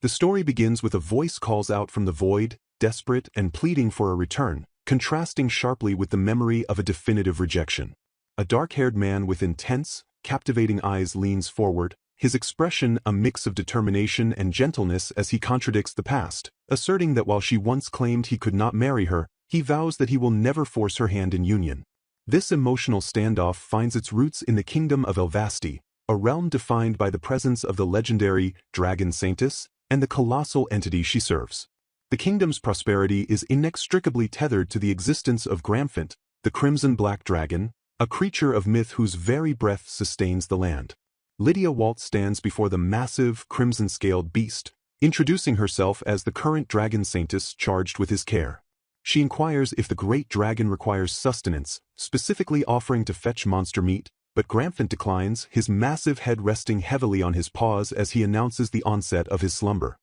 The story begins with a voice calls out from the void, desperate and pleading for a return, contrasting sharply with the memory of a definitive rejection. A dark-haired man with intense, captivating eyes leans forward, his expression a mix of determination and gentleness as he contradicts the past, asserting that while she once claimed he could not marry her, he vows that he will never force her hand in union. This emotional standoff finds its roots in the kingdom of Elvasti, a realm defined by the presence of the legendary dragon Saintess and the colossal entity she serves. The kingdom's prosperity is inextricably tethered to the existence of Gramphant, the crimson black dragon, a creature of myth whose very breath sustains the land. Lydia Walt stands before the massive, crimson-scaled beast, introducing herself as the current dragon Saintess charged with his care. She inquires if the great dragon requires sustenance, specifically offering to fetch monster meat, but Gramphant declines, his massive head resting heavily on his paws as he announces the onset of his slumber.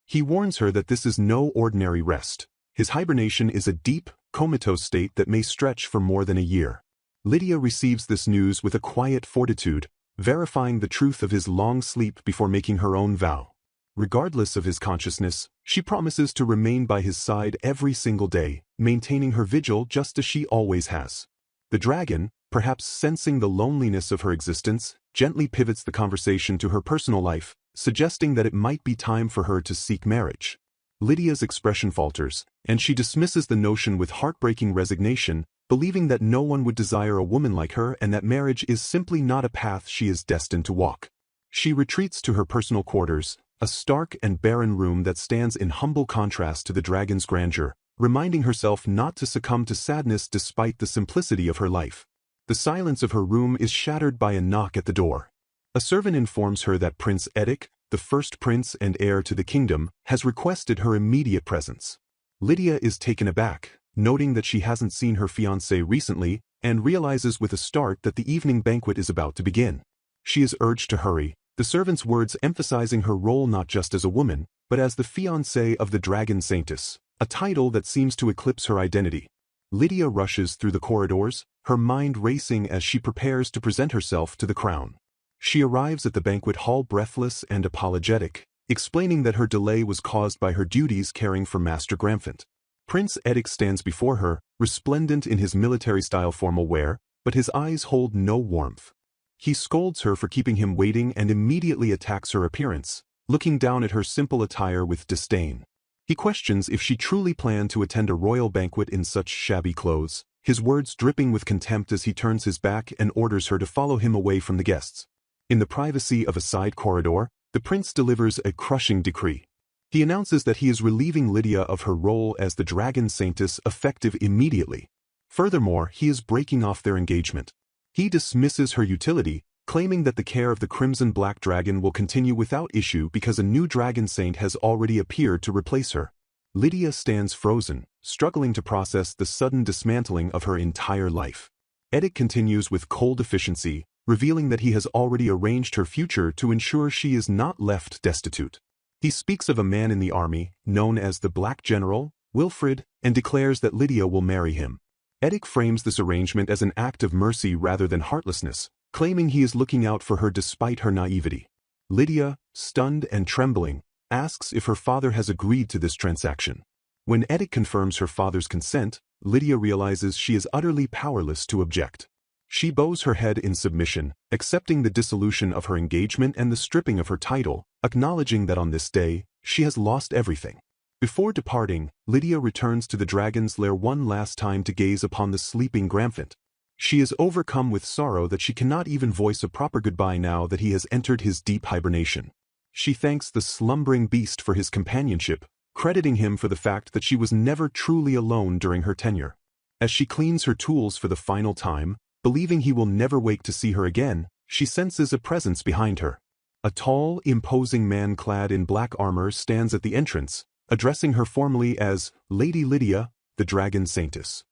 He warns her that this is no ordinary rest. His hibernation is a deep, comatose state that may stretch for more than a year. Lydia receives this news with a quiet fortitude, verifying the truth of his long sleep before making her own vow. Regardless of his consciousness, she promises to remain by his side every single day, maintaining her vigil just as she always has. The dragon, perhaps sensing the loneliness of her existence, gently pivots the conversation to her personal life, suggesting that it might be time for her to seek marriage. Lydia's expression falters, and she dismisses the notion with heartbreaking resignation, believing that no one would desire a woman like her and that marriage is simply not a path she is destined to walk. She retreats to her personal quarters, a stark and barren room that stands in humble contrast to the dragon's grandeur, reminding herself not to succumb to sadness despite the simplicity of her life. The silence of her room is shattered by a knock at the door. A servant informs her that Prince Edic, the first prince and heir to the kingdom, has requested her immediate presence. Lydia is taken aback, noting that she hasn't seen her fiancé recently, and realizes with a start that the evening banquet is about to begin. She is urged to hurry, the servant's words emphasizing her role not just as a woman, but as the fiancée of the Dragon Saintess, a title that seems to eclipse her identity. Lydia rushes through the corridors, her mind racing as she prepares to present herself to the crown. She arrives at the banquet hall breathless and apologetic, explaining that her delay was caused by her duties caring for Master Gramphant. Prince Edic stands before her, resplendent in his military-style formal wear, but his eyes hold no warmth. He scolds her for keeping him waiting and immediately attacks her appearance, looking down at her simple attire with disdain. He questions if she truly planned to attend a royal banquet in such shabby clothes, his words dripping with contempt as he turns his back and orders her to follow him away from the guests. In the privacy of a side corridor, the prince delivers a crushing decree. He announces that he is relieving Lydia of her role as the Dragon Saintess effective immediately. Furthermore, he is breaking off their engagement. He dismisses her utility, claiming that the care of the Crimson Black Dragon will continue without issue because a new Dragon Saint has already appeared to replace her. Lydia stands frozen, struggling to process the sudden dismantling of her entire life. Edic continues with cold efficiency, revealing that he has already arranged her future to ensure she is not left destitute. He speaks of a man in the army, known as the Black General, Wilfred, and declares that Lydia will marry him. Edic frames this arrangement as an act of mercy rather than heartlessness, claiming he is looking out for her despite her naivety. Lydia, stunned and trembling, asks if her father has agreed to this transaction. When Edic confirms her father's consent, Lydia realizes she is utterly powerless to object. She bows her head in submission, accepting the dissolution of her engagement and the stripping of her title, acknowledging that on this day, she has lost everything. Before departing, Lydia returns to the dragon's lair one last time to gaze upon the sleeping Gramphant. She is overcome with sorrow that she cannot even voice a proper goodbye now that he has entered his deep hibernation. She thanks the slumbering beast for his companionship, crediting him for the fact that she was never truly alone during her tenure. As she cleans her tools for the final time, believing he will never wake to see her again, she senses a presence behind her. A tall, imposing man clad in black armor stands at the entrance, addressing her formally as Lady Lydia, the Dragon Saintess.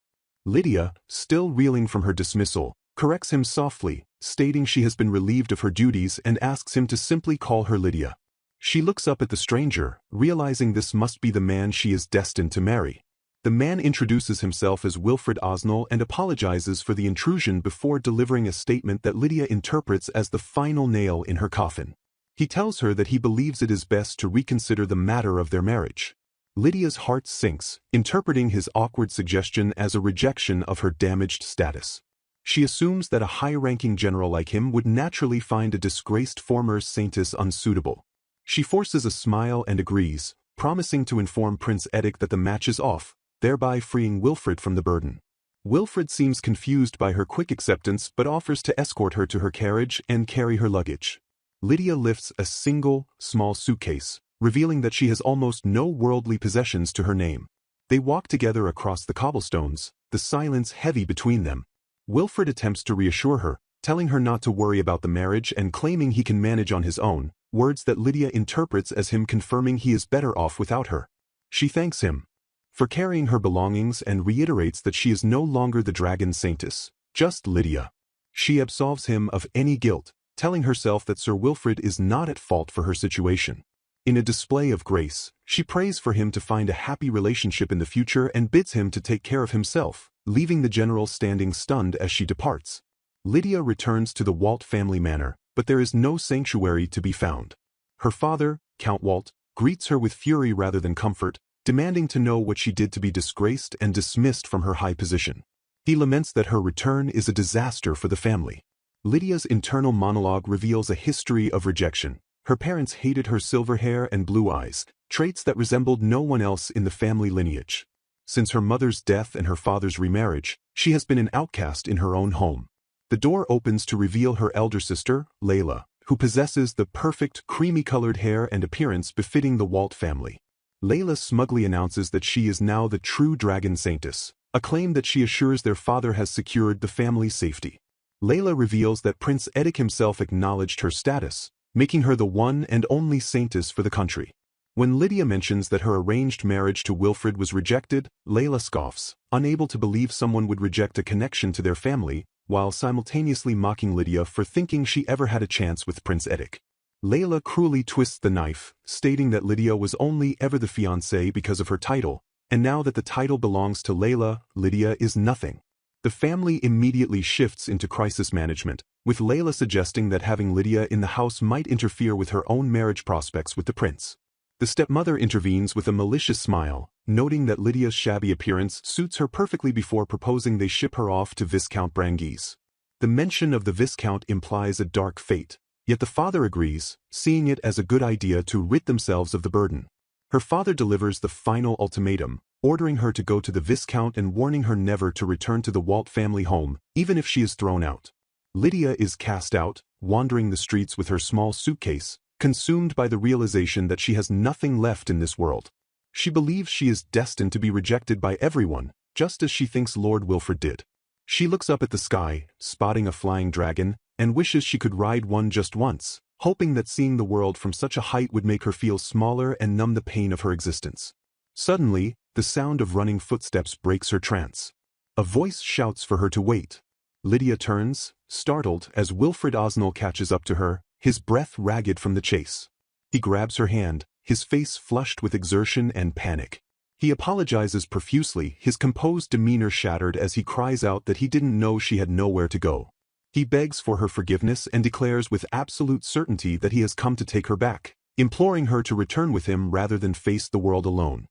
Lydia, still reeling from her dismissal, corrects him softly, stating she has been relieved of her duties and asks him to simply call her Lydia. She looks up at the stranger, realizing this must be the man she is destined to marry. The man introduces himself as Wilfred Osnell and apologizes for the intrusion before delivering a statement that Lydia interprets as the final nail in her coffin. He tells her that he believes it is best to reconsider the matter of their marriage. Lydia's heart sinks, interpreting his awkward suggestion as a rejection of her damaged status. She assumes that a high-ranking general like him would naturally find a disgraced former saintess unsuitable. She forces a smile and agrees, promising to inform Prince Edic that the match is off, thereby freeing Wilfred from the burden. Wilfred seems confused by her quick acceptance but offers to escort her to her carriage and carry her luggage. Lydia lifts a single, small suitcase, revealing that she has almost no worldly possessions to her name. They walk together across the cobblestones, the silence heavy between them. Wilfred attempts to reassure her, telling her not to worry about the marriage and claiming he can manage on his own, words that Lydia interprets as him confirming he is better off without her. She thanks him for carrying her belongings and reiterates that she is no longer the dragon saintess, just Lydia. She absolves him of any guilt, telling herself that Sir Wilfred is not at fault for her situation. In a display of grace, she prays for him to find a happy relationship in the future and bids him to take care of himself, leaving the general standing stunned as she departs. Lydia returns to the Walt family manor, but there is no sanctuary to be found. Her father, Count Walt, greets her with fury rather than comfort, demanding to know what she did to be disgraced and dismissed from her high position. He laments that her return is a disaster for the family. Lydia's internal monologue reveals a history of rejection. Her parents hated her silver hair and blue eyes, traits that resembled no one else in the family lineage. Since her mother's death and her father's remarriage, she has been an outcast in her own home. The door opens to reveal her elder sister, Layla, who possesses the perfect creamy-colored hair and appearance befitting the Walt family. Layla smugly announces that she is now the true dragon saintess, a claim that she assures their father has secured the family's safety. Layla reveals that Prince Edic himself acknowledged her status, making her the one and only saintess for the country. When Lydia mentions that her arranged marriage to Wilfred was rejected, Layla scoffs, unable to believe someone would reject a connection to their family, while simultaneously mocking Lydia for thinking she ever had a chance with Prince Edic. Layla cruelly twists the knife, stating that Lydia was only ever the fiancée because of her title, and now that the title belongs to Layla, Lydia is nothing. The family immediately shifts into crisis management, with Layla suggesting that having Lydia in the house might interfere with her own marriage prospects with the prince. The stepmother intervenes with a malicious smile, noting that Lydia's shabby appearance suits her perfectly before proposing they ship her off to Viscount Branguise. The mention of the Viscount implies a dark fate, yet the father agrees, seeing it as a good idea to rid themselves of the burden. Her father delivers the final ultimatum, ordering her to go to the Viscount and warning her never to return to the Walt family home, even if she is thrown out. Lydia is cast out, wandering the streets with her small suitcase, consumed by the realization that she has nothing left in this world. She believes she is destined to be rejected by everyone, just as she thinks Lord Wilfred did. She looks up at the sky, spotting a flying dragon, and wishes she could ride one just once, hoping that seeing the world from such a height would make her feel smaller and numb the pain of her existence. Suddenly, the sound of running footsteps breaks her trance. A voice shouts for her to wait. Lydia turns, startled, as Wilfred Osnell catches up to her, his breath ragged from the chase. He grabs her hand, his face flushed with exertion and panic. He apologizes profusely, his composed demeanor shattered as he cries out that he didn't know she had nowhere to go. He begs for her forgiveness and declares with absolute certainty that he has come to take her back, imploring her to return with him rather than face the world alone.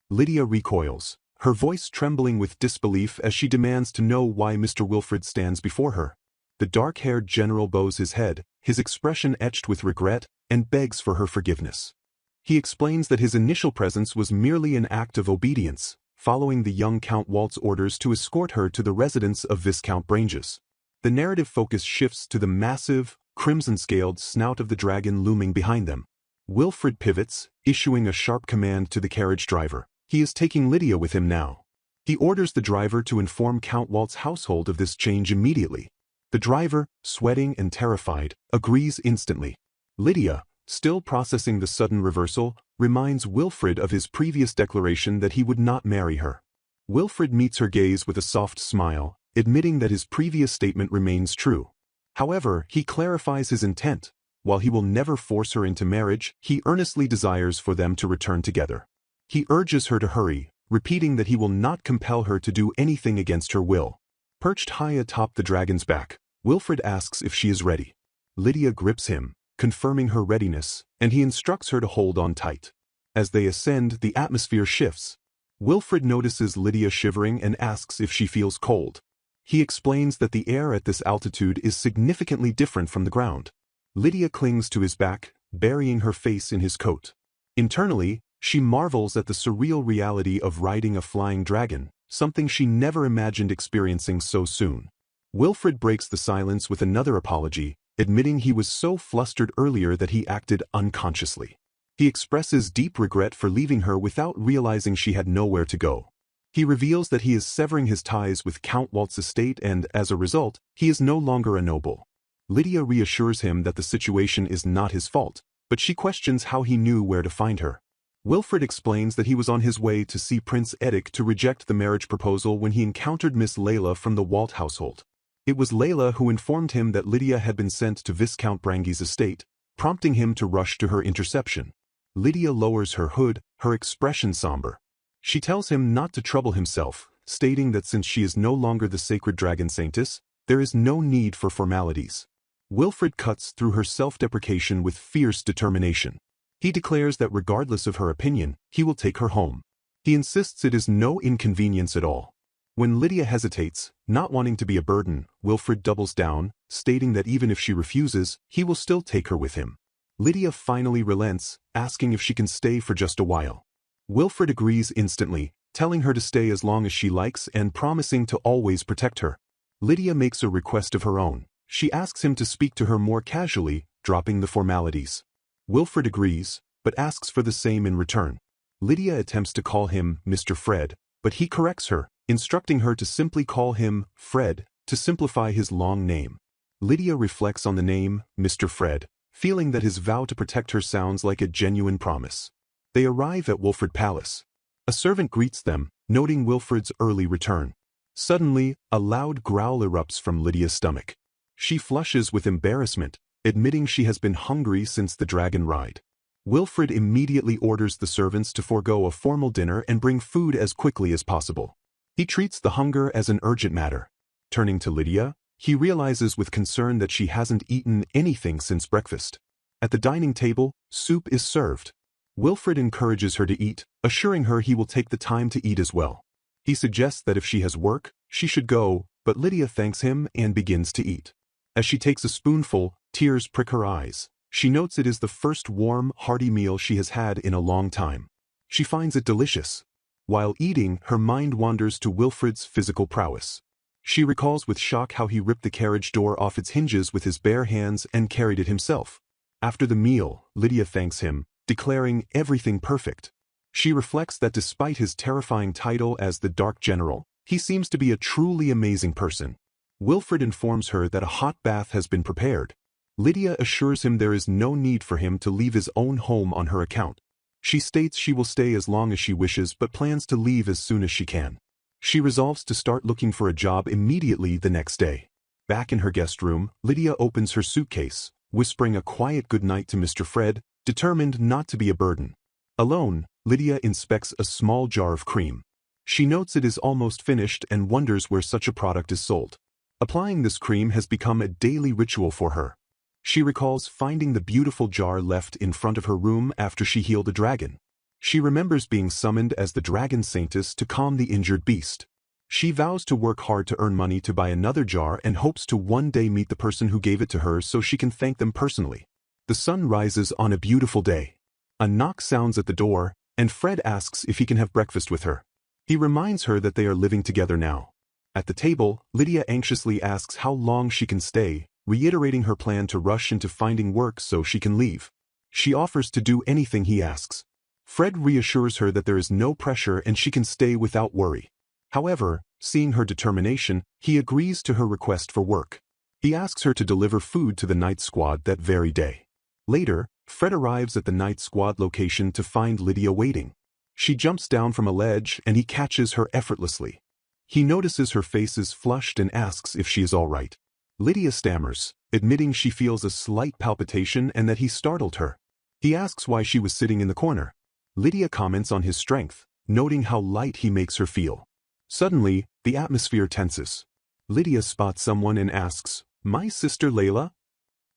Lydia recoils, her voice trembling with disbelief as she demands to know why Mr. Wilfred stands before her. The dark-haired general bows his head, his expression etched with regret, and begs for her forgiveness. He explains that his initial presence was merely an act of obedience, following the young Count Walt's orders to escort her to the residence of Viscount Branguise. The narrative focus shifts to the massive, crimson-scaled snout of the dragon looming behind them. Wilfred pivots, issuing a sharp command to the carriage driver. He is taking Lydia with him now. He orders the driver to inform Count Walt's household of this change immediately. The driver, sweating and terrified, agrees instantly. Lydia, still processing the sudden reversal, reminds Wilfred of his previous declaration that he would not marry her. Wilfred meets her gaze with a soft smile, admitting that his previous statement remains true. However, he clarifies his intent. While he will never force her into marriage, he earnestly desires for them to return together. He urges her to hurry, repeating that he will not compel her to do anything against her will. Perched high atop the dragon's back, Wilfred asks if she is ready. Lydia grips him, confirming her readiness, and he instructs her to hold on tight. As they ascend, the atmosphere shifts. Wilfred notices Lydia shivering and asks if she feels cold. He explains that the air at this altitude is significantly different from the ground. Lydia clings to his back, burying her face in his coat. Internally, she marvels at the surreal reality of riding a flying dragon, something she never imagined experiencing so soon. Wilfred breaks the silence with another apology, admitting he was so flustered earlier that he acted unconsciously. He expresses deep regret for leaving her without realizing she had nowhere to go. He reveals that he is severing his ties with Count Walt's estate and, as a result, he is no longer a noble. Lydia reassures him that the situation is not his fault, but she questions how he knew where to find her. Wilfred explains that he was on his way to see Prince Edic to reject the marriage proposal when he encountered Miss Layla from the Walt household. It was Layla who informed him that Lydia had been sent to Viscount Brangi's estate, prompting him to rush to her interception. Lydia lowers her hood, her expression somber. She tells him not to trouble himself, stating that since she is no longer the sacred dragon saintess, there is no need for formalities. Wilfred cuts through her self-deprecation with fierce determination. He declares that regardless of her opinion, he will take her home. He insists it is no inconvenience at all. When Lydia hesitates, not wanting to be a burden, Wilfred doubles down, stating that even if she refuses, he will still take her with him. Lydia finally relents, asking if she can stay for just a while. Wilfred agrees instantly, telling her to stay as long as she likes and promising to always protect her. Lydia makes a request of her own. She asks him to speak to her more casually, dropping the formalities. Wilfred agrees, but asks for the same in return. Lydia attempts to call him Mr. Fred, but he corrects her, instructing her to simply call him Fred, to simplify his long name. Lydia reflects on the name, Mr. Fred, feeling that his vow to protect her sounds like a genuine promise. They arrive at Wilfred Palace. A servant greets them, noting Wilfred's early return. Suddenly, a loud growl erupts from Lydia's stomach. She flushes with embarrassment, admitting she has been hungry since the dragon ride. Wilfred immediately orders the servants to forego a formal dinner and bring food as quickly as possible. He treats the hunger as an urgent matter. Turning to Lydia, he realizes with concern that she hasn't eaten anything since breakfast. At the dining table, soup is served. Wilfred encourages her to eat, assuring her he will take the time to eat as well. He suggests that if she has work, she should go, but Lydia thanks him and begins to eat. As she takes a spoonful, tears prick her eyes. She notes it is the first warm, hearty meal she has had in a long time. She finds it delicious. While eating, her mind wanders to Wilfred's physical prowess. She recalls with shock how he ripped the carriage door off its hinges with his bare hands and carried it himself. After the meal, Lydia thanks him, declaring everything perfect. She reflects that despite his terrifying title as the Dark General, he seems to be a truly amazing person. Wilfred informs her that a hot bath has been prepared. Lydia assures him there is no need for him to leave his own home on her account. She states she will stay as long as she wishes but plans to leave as soon as she can. She resolves to start looking for a job immediately the next day. Back in her guest room, Lydia opens her suitcase, whispering a quiet goodnight to Mr. Fred, determined not to be a burden. Alone, Lydia inspects a small jar of cream. She notes it is almost finished and wonders where such a product is sold. Applying this cream has become a daily ritual for her. She recalls finding the beautiful jar left in front of her room after she healed a dragon. She remembers being summoned as the dragon saintess to calm the injured beast. She vows to work hard to earn money to buy another jar and hopes to one day meet the person who gave it to her so she can thank them personally. The sun rises on a beautiful day. A knock sounds at the door, and Fred asks if he can have breakfast with her. He reminds her that they are living together now. At the table, Lydia anxiously asks how long she can stay, reiterating her plan to rush into finding work so she can leave. She offers to do anything he asks. Fred reassures her that there is no pressure and she can stay without worry. However, seeing her determination, he agrees to her request for work. He asks her to deliver food to the night squad that very day. Later, Fred arrives at the night squad location to find Lydia waiting. She jumps down from a ledge and he catches her effortlessly. He notices her face is flushed and asks if she is all right. Lydia stammers, admitting she feels a slight palpitation and that he startled her. He asks why she was sitting in the corner. Lydia comments on his strength, noting how light he makes her feel. Suddenly, the atmosphere tenses. Lydia spots someone and asks, "My sister Layla?"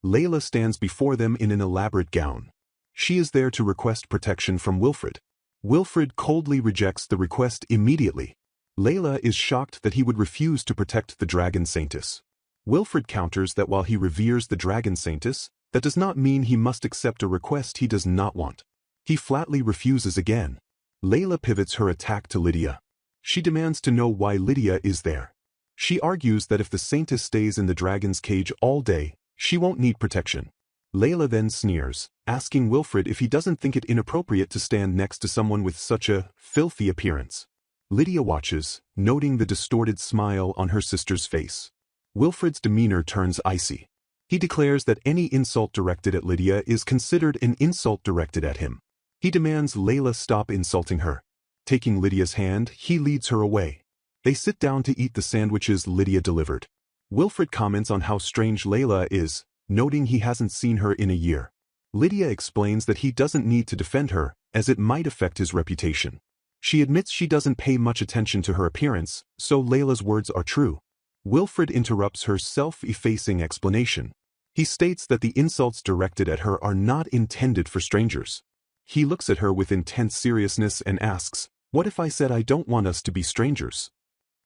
Layla stands before them in an elaborate gown. She is there to request protection from Wilfred. Wilfred coldly rejects the request immediately. Layla is shocked that he would refuse to protect the Dragon Saintess. Wilfred counters that while he reveres the Dragon Saintess, that does not mean he must accept a request he does not want. He flatly refuses again. Layla pivots her attack to Lydia. She demands to know why Lydia is there. She argues that if the Saintess stays in the dragon's cage all day, she won't need protection. Layla then sneers, asking Wilfred if he doesn't think it inappropriate to stand next to someone with such a filthy appearance. Lydia watches, noting the distorted smile on her sister's face. Wilfred's demeanor turns icy. He declares that any insult directed at Lydia is considered an insult directed at him. He demands Layla stop insulting her. Taking Lydia's hand, he leads her away. They sit down to eat the sandwiches Lydia delivered. Wilfred comments on how strange Layla is, noting he hasn't seen her in a year. Lydia explains that he doesn't need to defend her, as it might affect his reputation. She admits she doesn't pay much attention to her appearance, so Layla's words are true. Wilfred interrupts her self-effacing explanation. He states that the insults directed at her are not intended for strangers. He looks at her with intense seriousness and asks, "What if I said I don't want us to be strangers?"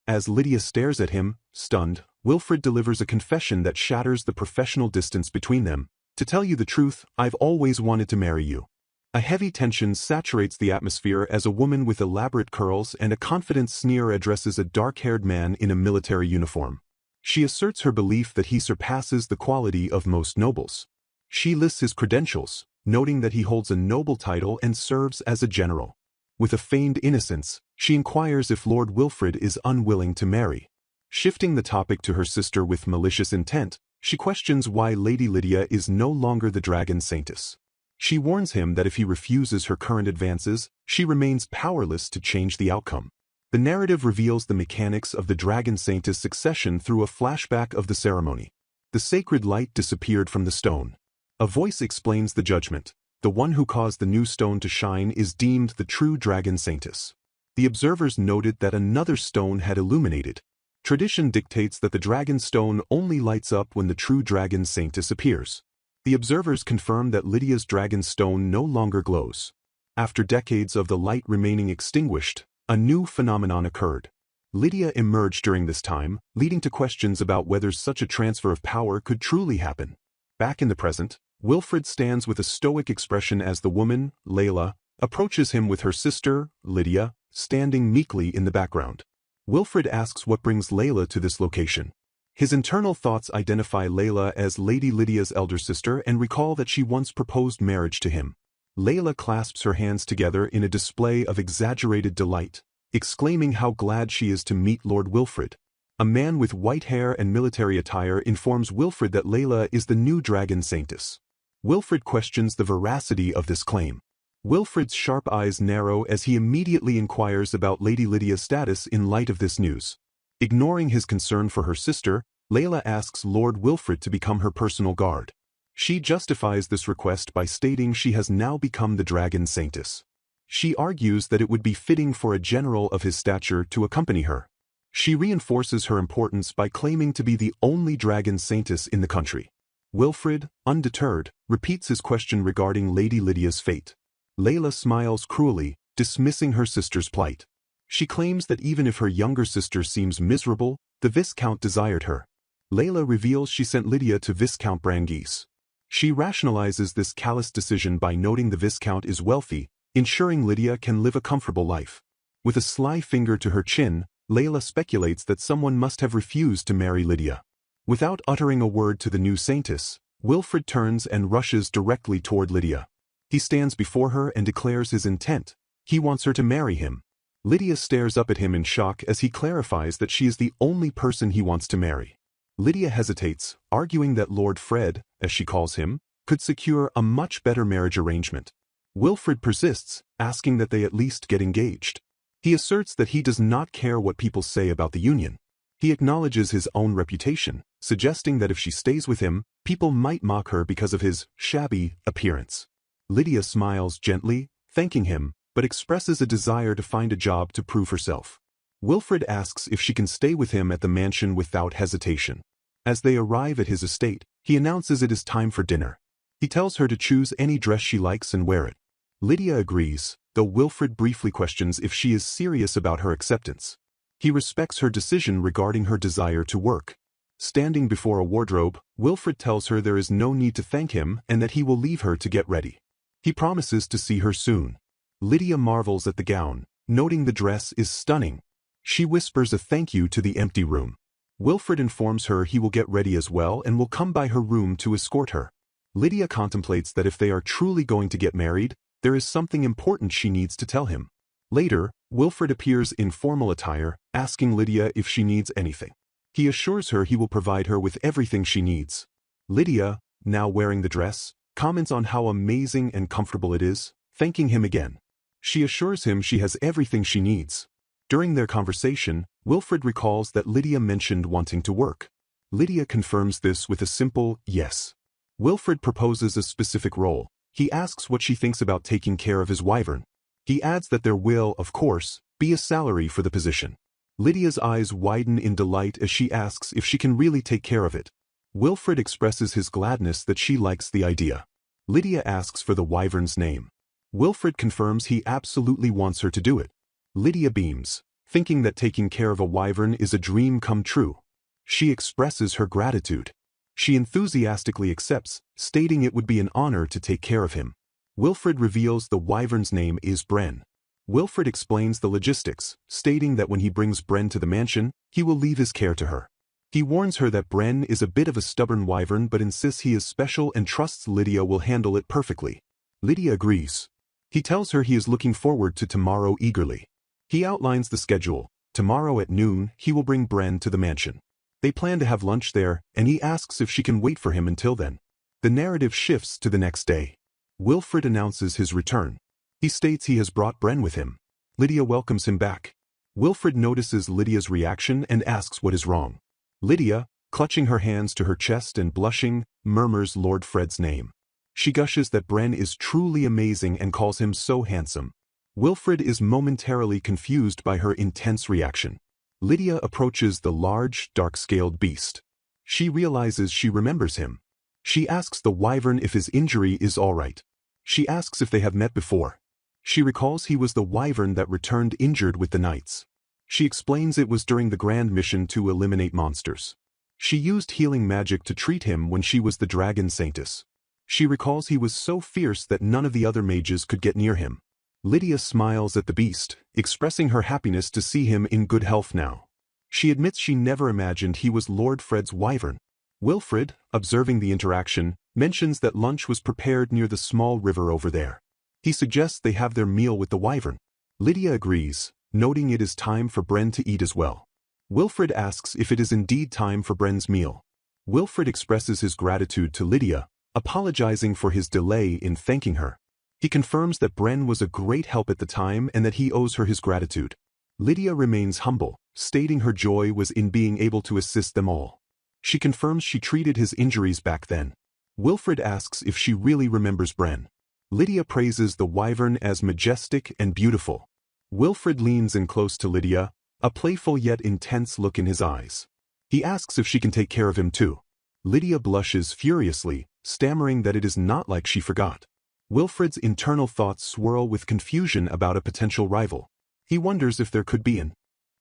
As Lydia stares at him, stunned, Wilfred delivers a confession that shatters the professional distance between them. "To tell you the truth, I've always wanted to marry you." A heavy tension saturates the atmosphere as a woman with elaborate curls and a confident sneer addresses a dark-haired man in a military uniform. She asserts her belief that he surpasses the quality of most nobles. She lists his credentials, noting that he holds a noble title and serves as a general. With a feigned innocence, she inquires if Lord Wilfred is unwilling to marry. Shifting the topic to her sister with malicious intent, she questions why Lady Lydia is no longer the Dragon Saintess. She warns him that if he refuses her current advances, she remains powerless to change the outcome. The narrative reveals the mechanics of the Dragon Saintess succession through a flashback of the ceremony. The sacred light disappeared from the stone. A voice explains the judgment. The one who caused the new stone to shine is deemed the true Dragon Saintess. The observers noted that another stone had illuminated. Tradition dictates that the dragon stone only lights up when the true Dragon Saintess appears. The observers confirm that Lydia's dragon stone no longer glows. After decades of the light remaining extinguished, a new phenomenon occurred. Lydia emerged during this time, leading to questions about whether such a transfer of power could truly happen. Back in the present, Wilfred stands with a stoic expression as the woman, Layla, approaches him with her sister, Lydia, standing meekly in the background. Wilfred asks what brings Layla to this location. His internal thoughts identify Layla as Lady Lydia's elder sister and recall that she once proposed marriage to him. Layla clasps her hands together in a display of exaggerated delight, exclaiming how glad she is to meet Lord Wilfred. A man with white hair and military attire informs Wilfred that Layla is the new Dragon Saintess. Wilfred questions the veracity of this claim. Wilfred's sharp eyes narrow as he immediately inquires about Lady Lydia's status in light of this news. Ignoring his concern for her sister, Layla asks Lord Wilfred to become her personal guard. She justifies this request by stating she has now become the Dragon Saintess. She argues that it would be fitting for a general of his stature to accompany her. She reinforces her importance by claiming to be the only Dragon Saintess in the country. Wilfred, undeterred, repeats his question regarding Lady Lydia's fate. Layla smiles cruelly, dismissing her sister's plight. She claims that even if her younger sister seems miserable, the Viscount desired her. Layla reveals she sent Lydia to Viscount Branghese. She rationalizes this callous decision by noting the Viscount is wealthy, ensuring Lydia can live a comfortable life. With a sly finger to her chin, Layla speculates that someone must have refused to marry Lydia. Without uttering a word to the new Saintess, Wilfred turns and rushes directly toward Lydia. He stands before her and declares his intent. He wants her to marry him. Lydia stares up at him in shock as he clarifies that she is the only person he wants to marry. Lydia hesitates, arguing that Lord Fred, as she calls him, could secure a much better marriage arrangement. Wilfred persists, asking that they at least get engaged. He asserts that he does not care what people say about the union. He acknowledges his own reputation, suggesting that if she stays with him, people might mock her because of his shabby appearance. Lydia smiles gently, thanking him, but expresses a desire to find a job to prove herself. Wilfred asks if she can stay with him at the mansion without hesitation. As they arrive at his estate, He announces it is time for dinner. He tells her to choose any dress she likes and wear it. Lydia agrees, though Wilfred briefly questions if she is serious about her acceptance. He respects her decision regarding her desire to work. Standing before a wardrobe, Wilfred tells her there is no need to thank him and that he will leave her to get ready. He promises to see her soon. Lydia marvels at the gown, noting the dress is stunning. She whispers a thank you to the empty room. Wilfred informs her he will get ready as well and will come by her room to escort her. Lydia contemplates that if they are truly going to get married, there is something important she needs to tell him. Later, Wilfred appears in formal attire, asking Lydia if she needs anything. He assures her he will provide her with everything she needs. Lydia, now wearing the dress, comments on how amazing and comfortable it is, thanking him again. She assures him she has everything she needs. During their conversation, Wilfred recalls that Lydia mentioned wanting to work. Lydia confirms this with a simple yes. Wilfred proposes a specific role. He asks what she thinks about taking care of his wyvern. He adds that there will, of course, be a salary for the position. Lydia's eyes widen in delight as she asks if she can really take care of it. Wilfred expresses his gladness that she likes the idea. Lydia asks for the wyvern's name. Wilfred confirms he absolutely wants her to do it. Lydia beams, thinking that taking care of a wyvern is a dream come true. She expresses her gratitude. She enthusiastically accepts, stating it would be an honor to take care of him. Wilfred reveals the wyvern's name is Bren. Wilfred explains the logistics, stating that when he brings Bren to the mansion, he will leave his care to her. He warns her that Bren is a bit of a stubborn wyvern but insists he is special and trusts Lydia will handle it perfectly. Lydia agrees. He tells her he is looking forward to tomorrow eagerly. He outlines the schedule. Tomorrow at noon, he will bring Bren to the mansion. They plan to have lunch there, and he asks if she can wait for him until then. The narrative shifts to the next day. Wilfred announces his return. He states he has brought Bren with him. Lydia welcomes him back. Wilfred notices Lydia's reaction and asks what is wrong. Lydia, clutching her hands to her chest and blushing, murmurs Lord Fred's name. She gushes that Bren is truly amazing and calls him so handsome. Wilfred is momentarily confused by her intense reaction. Lydia approaches the large, dark-scaled beast. She realizes she remembers him. She asks the wyvern if his injury is all right. She asks if they have met before. She recalls he was the wyvern that returned injured with the knights. She explains it was during the grand mission to eliminate monsters. She used healing magic to treat him when she was the dragon saintess. She recalls he was so fierce that none of the other mages could get near him. Lydia smiles at the beast, expressing her happiness to see him in good health now. She admits she never imagined he was Lord Fred's wyvern. Wilfred, observing the interaction, mentions that lunch was prepared near the small river over there. He suggests they have their meal with the wyvern. Lydia agrees, noting it is time for Bren to eat as well. Wilfred asks if it is indeed time for Bren's meal. Wilfred expresses his gratitude to Lydia, apologizing for his delay in thanking her. He confirms that Bren was a great help at the time and that he owes her his gratitude. Lydia remains humble, stating her joy was in being able to assist them all. She confirms she treated his injuries back then. Wilfred asks if she really remembers Bren. Lydia praises the wyvern as majestic and beautiful. Wilfred leans in close to Lydia, a playful yet intense look in his eyes. He asks if she can take care of him too. Lydia blushes furiously, stammering that it is not like she forgot. Wilfred's internal thoughts swirl with confusion about a potential rival. He wonders if there could be an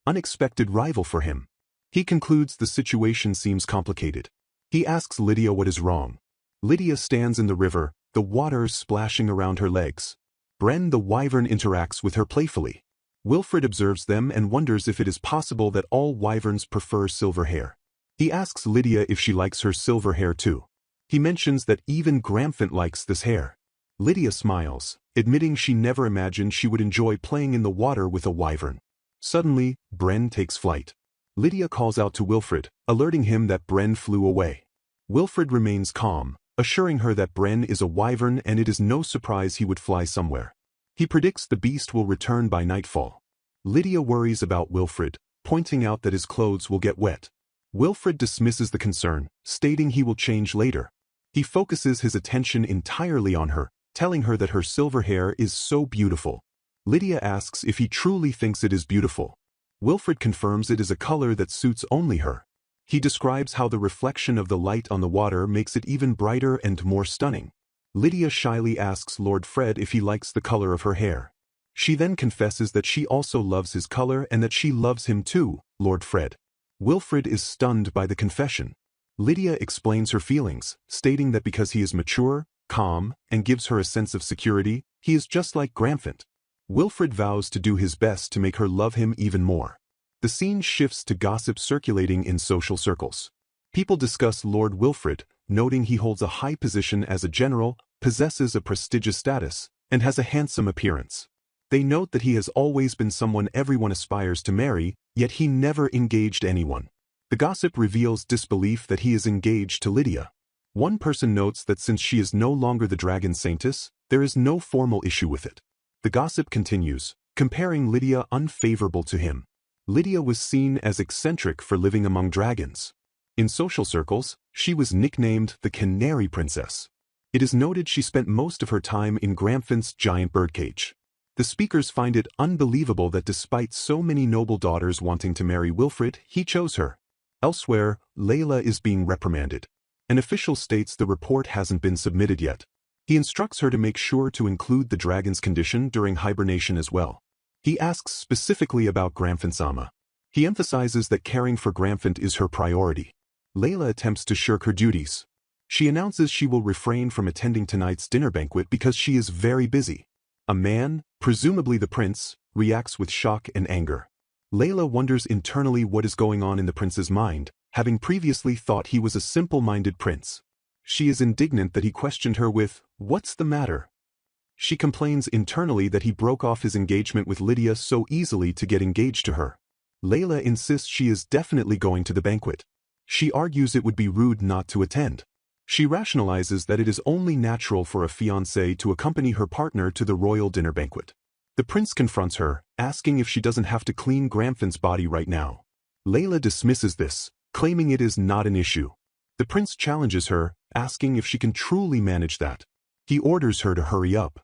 unexpected rival for him. He concludes the situation seems complicated. He asks Lydia what is wrong. Lydia stands in the river, the water splashing around her legs. Bren the wyvern interacts with her playfully. Wilfred observes them and wonders if it is possible that all wyverns prefer silver hair. He asks Lydia if she likes her silver hair too. He mentions that even Gramphant likes this hair. Lydia smiles, admitting she never imagined she would enjoy playing in the water with a wyvern. Suddenly, Bren takes flight. Lydia calls out to Wilfred, alerting him that Bren flew away. Wilfred remains calm, assuring her that Bren is a wyvern and it is no surprise he would fly somewhere. He predicts the beast will return by nightfall. Lydia worries about Wilfred, pointing out that his clothes will get wet. Wilfred dismisses the concern, stating he will change later. He focuses his attention entirely on her, telling her that her silver hair is so beautiful. Lydia asks if he truly thinks it is beautiful. Wilfred confirms it is a color that suits only her. He describes how the reflection of the light on the water makes it even brighter and more stunning. Lydia shyly asks Lord Fred if he likes the color of her hair. She then confesses that she also loves his color and that she loves him too, Lord Fred. Wilfred is stunned by the confession. Lydia explains her feelings, stating that because he is mature, calm, and gives her a sense of security, he is just like Gramphant. Wilfred vows to do his best to make her love him even more. The scene shifts to gossip circulating in social circles. People discuss Lord Wilfred, noting he holds a high position as a general, possesses a prestigious status, and has a handsome appearance. They note that he has always been someone everyone aspires to marry, yet he never engaged anyone. The gossip reveals disbelief that he is engaged to Lydia. One person notes that since she is no longer the dragon saintess, there is no formal issue with it. The gossip continues, comparing Lydia unfavorable to him. Lydia was seen as eccentric for living among dragons. In social circles, she was nicknamed the Canary Princess. It is noted she spent most of her time in Gramphant's giant birdcage. The speakers find it unbelievable that despite so many noble daughters wanting to marry Wilfred, he chose her. Elsewhere, Layla is being reprimanded. An official states the report hasn't been submitted yet. He instructs her to make sure to include the dragon's condition during hibernation as well. He asks specifically about Gramphant's ama. He emphasizes that caring for Gramphant is her priority. Layla attempts to shirk her duties. She announces she will refrain from attending tonight's dinner banquet because she is very busy. A man, presumably the prince, reacts with shock and anger. Layla wonders internally what is going on in the prince's mind, having previously thought he was a simple-minded prince. She is indignant that he questioned her with, "What's the matter?" She complains internally that he broke off his engagement with Lydia so easily to get engaged to her. Layla insists she is definitely going to the banquet. She argues it would be rude not to attend. She rationalizes that it is only natural for a fiancé to accompany her partner to the royal dinner banquet. The prince confronts her, asking if she doesn't have to clean Gramphant's body right now. Layla dismisses this, claiming it is not an issue. The prince challenges her, asking if she can truly manage that. He orders her to hurry up.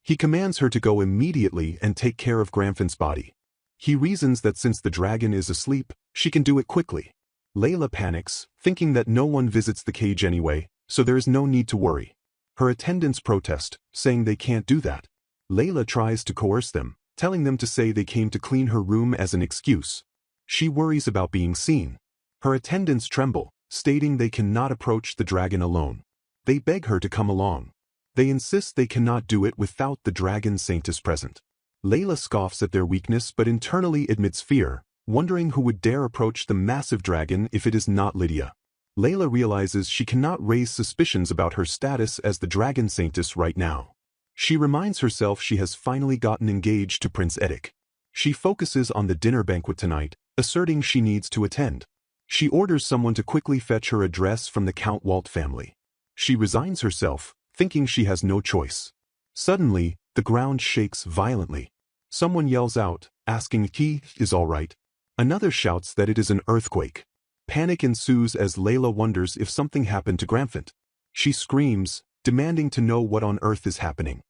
He commands her to go immediately and take care of Gramphant's body. He reasons that since the dragon is asleep, she can do it quickly. Layla panics, thinking that no one visits the cage anyway, so there is no need to worry. Her attendants protest, saying they can't do that. Layla tries to coerce them, telling them to say they came to clean her room as an excuse. She worries about being seen. Her attendants tremble, stating they cannot approach the dragon alone. They beg her to come along. They insist they cannot do it without the dragon saintess present. Layla scoffs at their weakness but internally admits fear, wondering who would dare approach the massive dragon if it is not Lydia. Layla realizes she cannot raise suspicions about her status as the dragon saintess right now. She reminds herself she has finally gotten engaged to Prince Edic. She focuses on the dinner banquet tonight, asserting she needs to attend. She orders someone to quickly fetch her a dress from the Count Walt family. She resigns herself, thinking she has no choice. Suddenly, the ground shakes violently. Someone yells out, asking if he is all right. Another shouts that it is an earthquake. Panic ensues as Layla wonders if something happened to Gramphant. She screams, demanding to know what on earth is happening.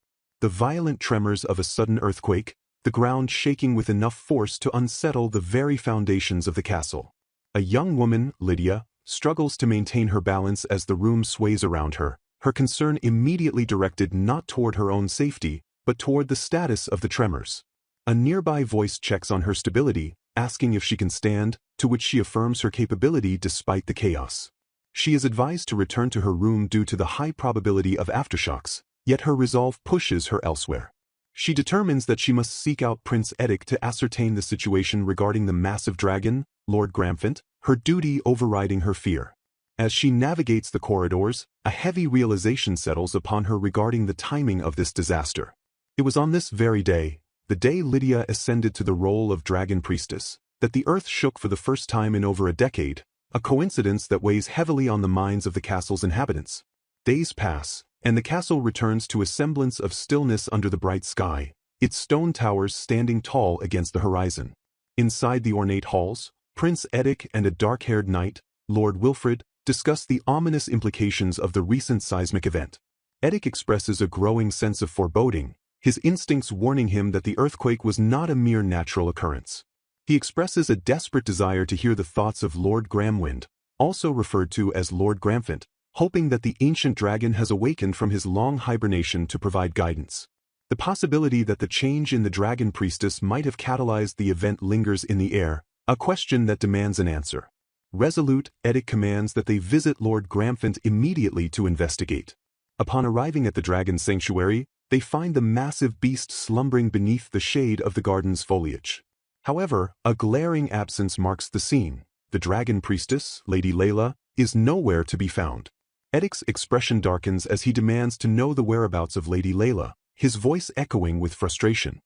The violent tremors of a sudden earthquake, the ground shaking with enough force to unsettle the very foundations of the castle. A young woman, Lydia, struggles to maintain her balance as the room sways around her, her concern immediately directed not toward her own safety, but toward the status of the tremors. A nearby voice checks on her stability, asking if she can stand, to which she affirms her capability despite the chaos. She is advised to return to her room due to the high probability of aftershocks, yet her resolve pushes her elsewhere. She determines that she must seek out Prince Edic to ascertain the situation regarding the massive dragon, Lord Gramphant, her duty overriding her fear. As she navigates the corridors, a heavy realization settles upon her regarding the timing of this disaster. It was on this very day, the day Lydia ascended to the role of Dragon Priestess, that the earth shook for the first time in over a decade, a coincidence that weighs heavily on the minds of the castle's inhabitants. Days pass, and the castle returns to a semblance of stillness under the bright sky, its stone towers standing tall against the horizon. Inside the ornate halls, Prince Edic and a dark-haired knight, Lord Wilfred, discuss the ominous implications of the recent seismic event. Edic expresses a growing sense of foreboding, his instincts warning him that the earthquake was not a mere natural occurrence. He expresses a desperate desire to hear the thoughts of Lord Gramwind, also referred to as Lord Gramphant, hoping that the ancient dragon has awakened from his long hibernation to provide guidance. The possibility that the change in the dragon priestess might have catalyzed the event lingers in the air, a question that demands an answer. Resolute, Edic commands that they visit Lord Gramphant immediately to investigate. Upon arriving at the dragon sanctuary, they find the massive beast slumbering beneath the shade of the garden's foliage. However, a glaring absence marks the scene. The dragon priestess, Lady Layla, is nowhere to be found. Edic's expression darkens as he demands to know the whereabouts of Lady Layla, his voice echoing with frustration.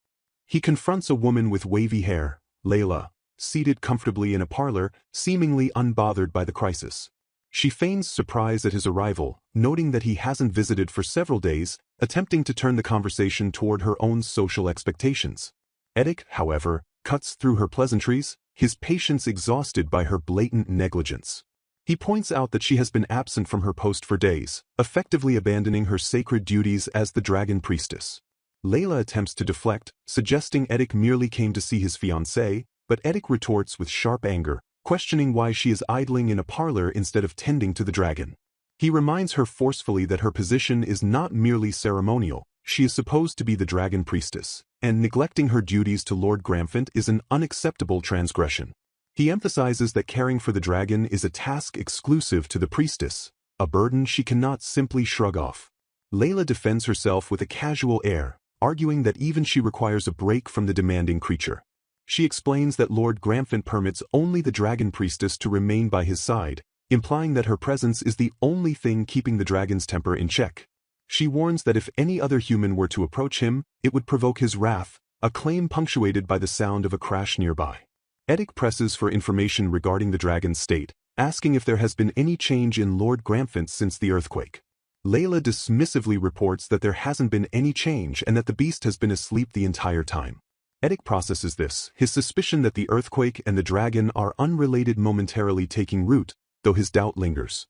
He confronts a woman with wavy hair, Layla, seated comfortably in a parlor, seemingly unbothered by the crisis. She feigns surprise at his arrival, noting that he hasn't visited for several days, attempting to turn the conversation toward her own social expectations. Edic, however, cuts through her pleasantries, his patience exhausted by her blatant negligence. He points out that she has been absent from her post for days, effectively abandoning her sacred duties as the dragon priestess. Layla attempts to deflect, suggesting Edic merely came to see his fiancée, but Edic retorts with sharp anger, questioning why she is idling in a parlor instead of tending to the dragon. He reminds her forcefully that her position is not merely ceremonial, she is supposed to be the dragon priestess, and neglecting her duties to Lord Gramphant is an unacceptable transgression. He emphasizes that caring for the dragon is a task exclusive to the priestess, a burden she cannot simply shrug off. Layla defends herself with a casual air, arguing that even she requires a break from the demanding creature. She explains that Lord Gramphant permits only the dragon priestess to remain by his side, implying that her presence is the only thing keeping the dragon's temper in check. She warns that if any other human were to approach him, it would provoke his wrath, a claim punctuated by the sound of a crash nearby. Edic presses for information regarding the dragon's state, asking if there has been any change in Lord Gramphant since the earthquake. Layla dismissively reports that there hasn't been any change and that the beast has been asleep the entire time. Edic processes this, his suspicion that the earthquake and the dragon are unrelated momentarily taking root, though his doubt lingers.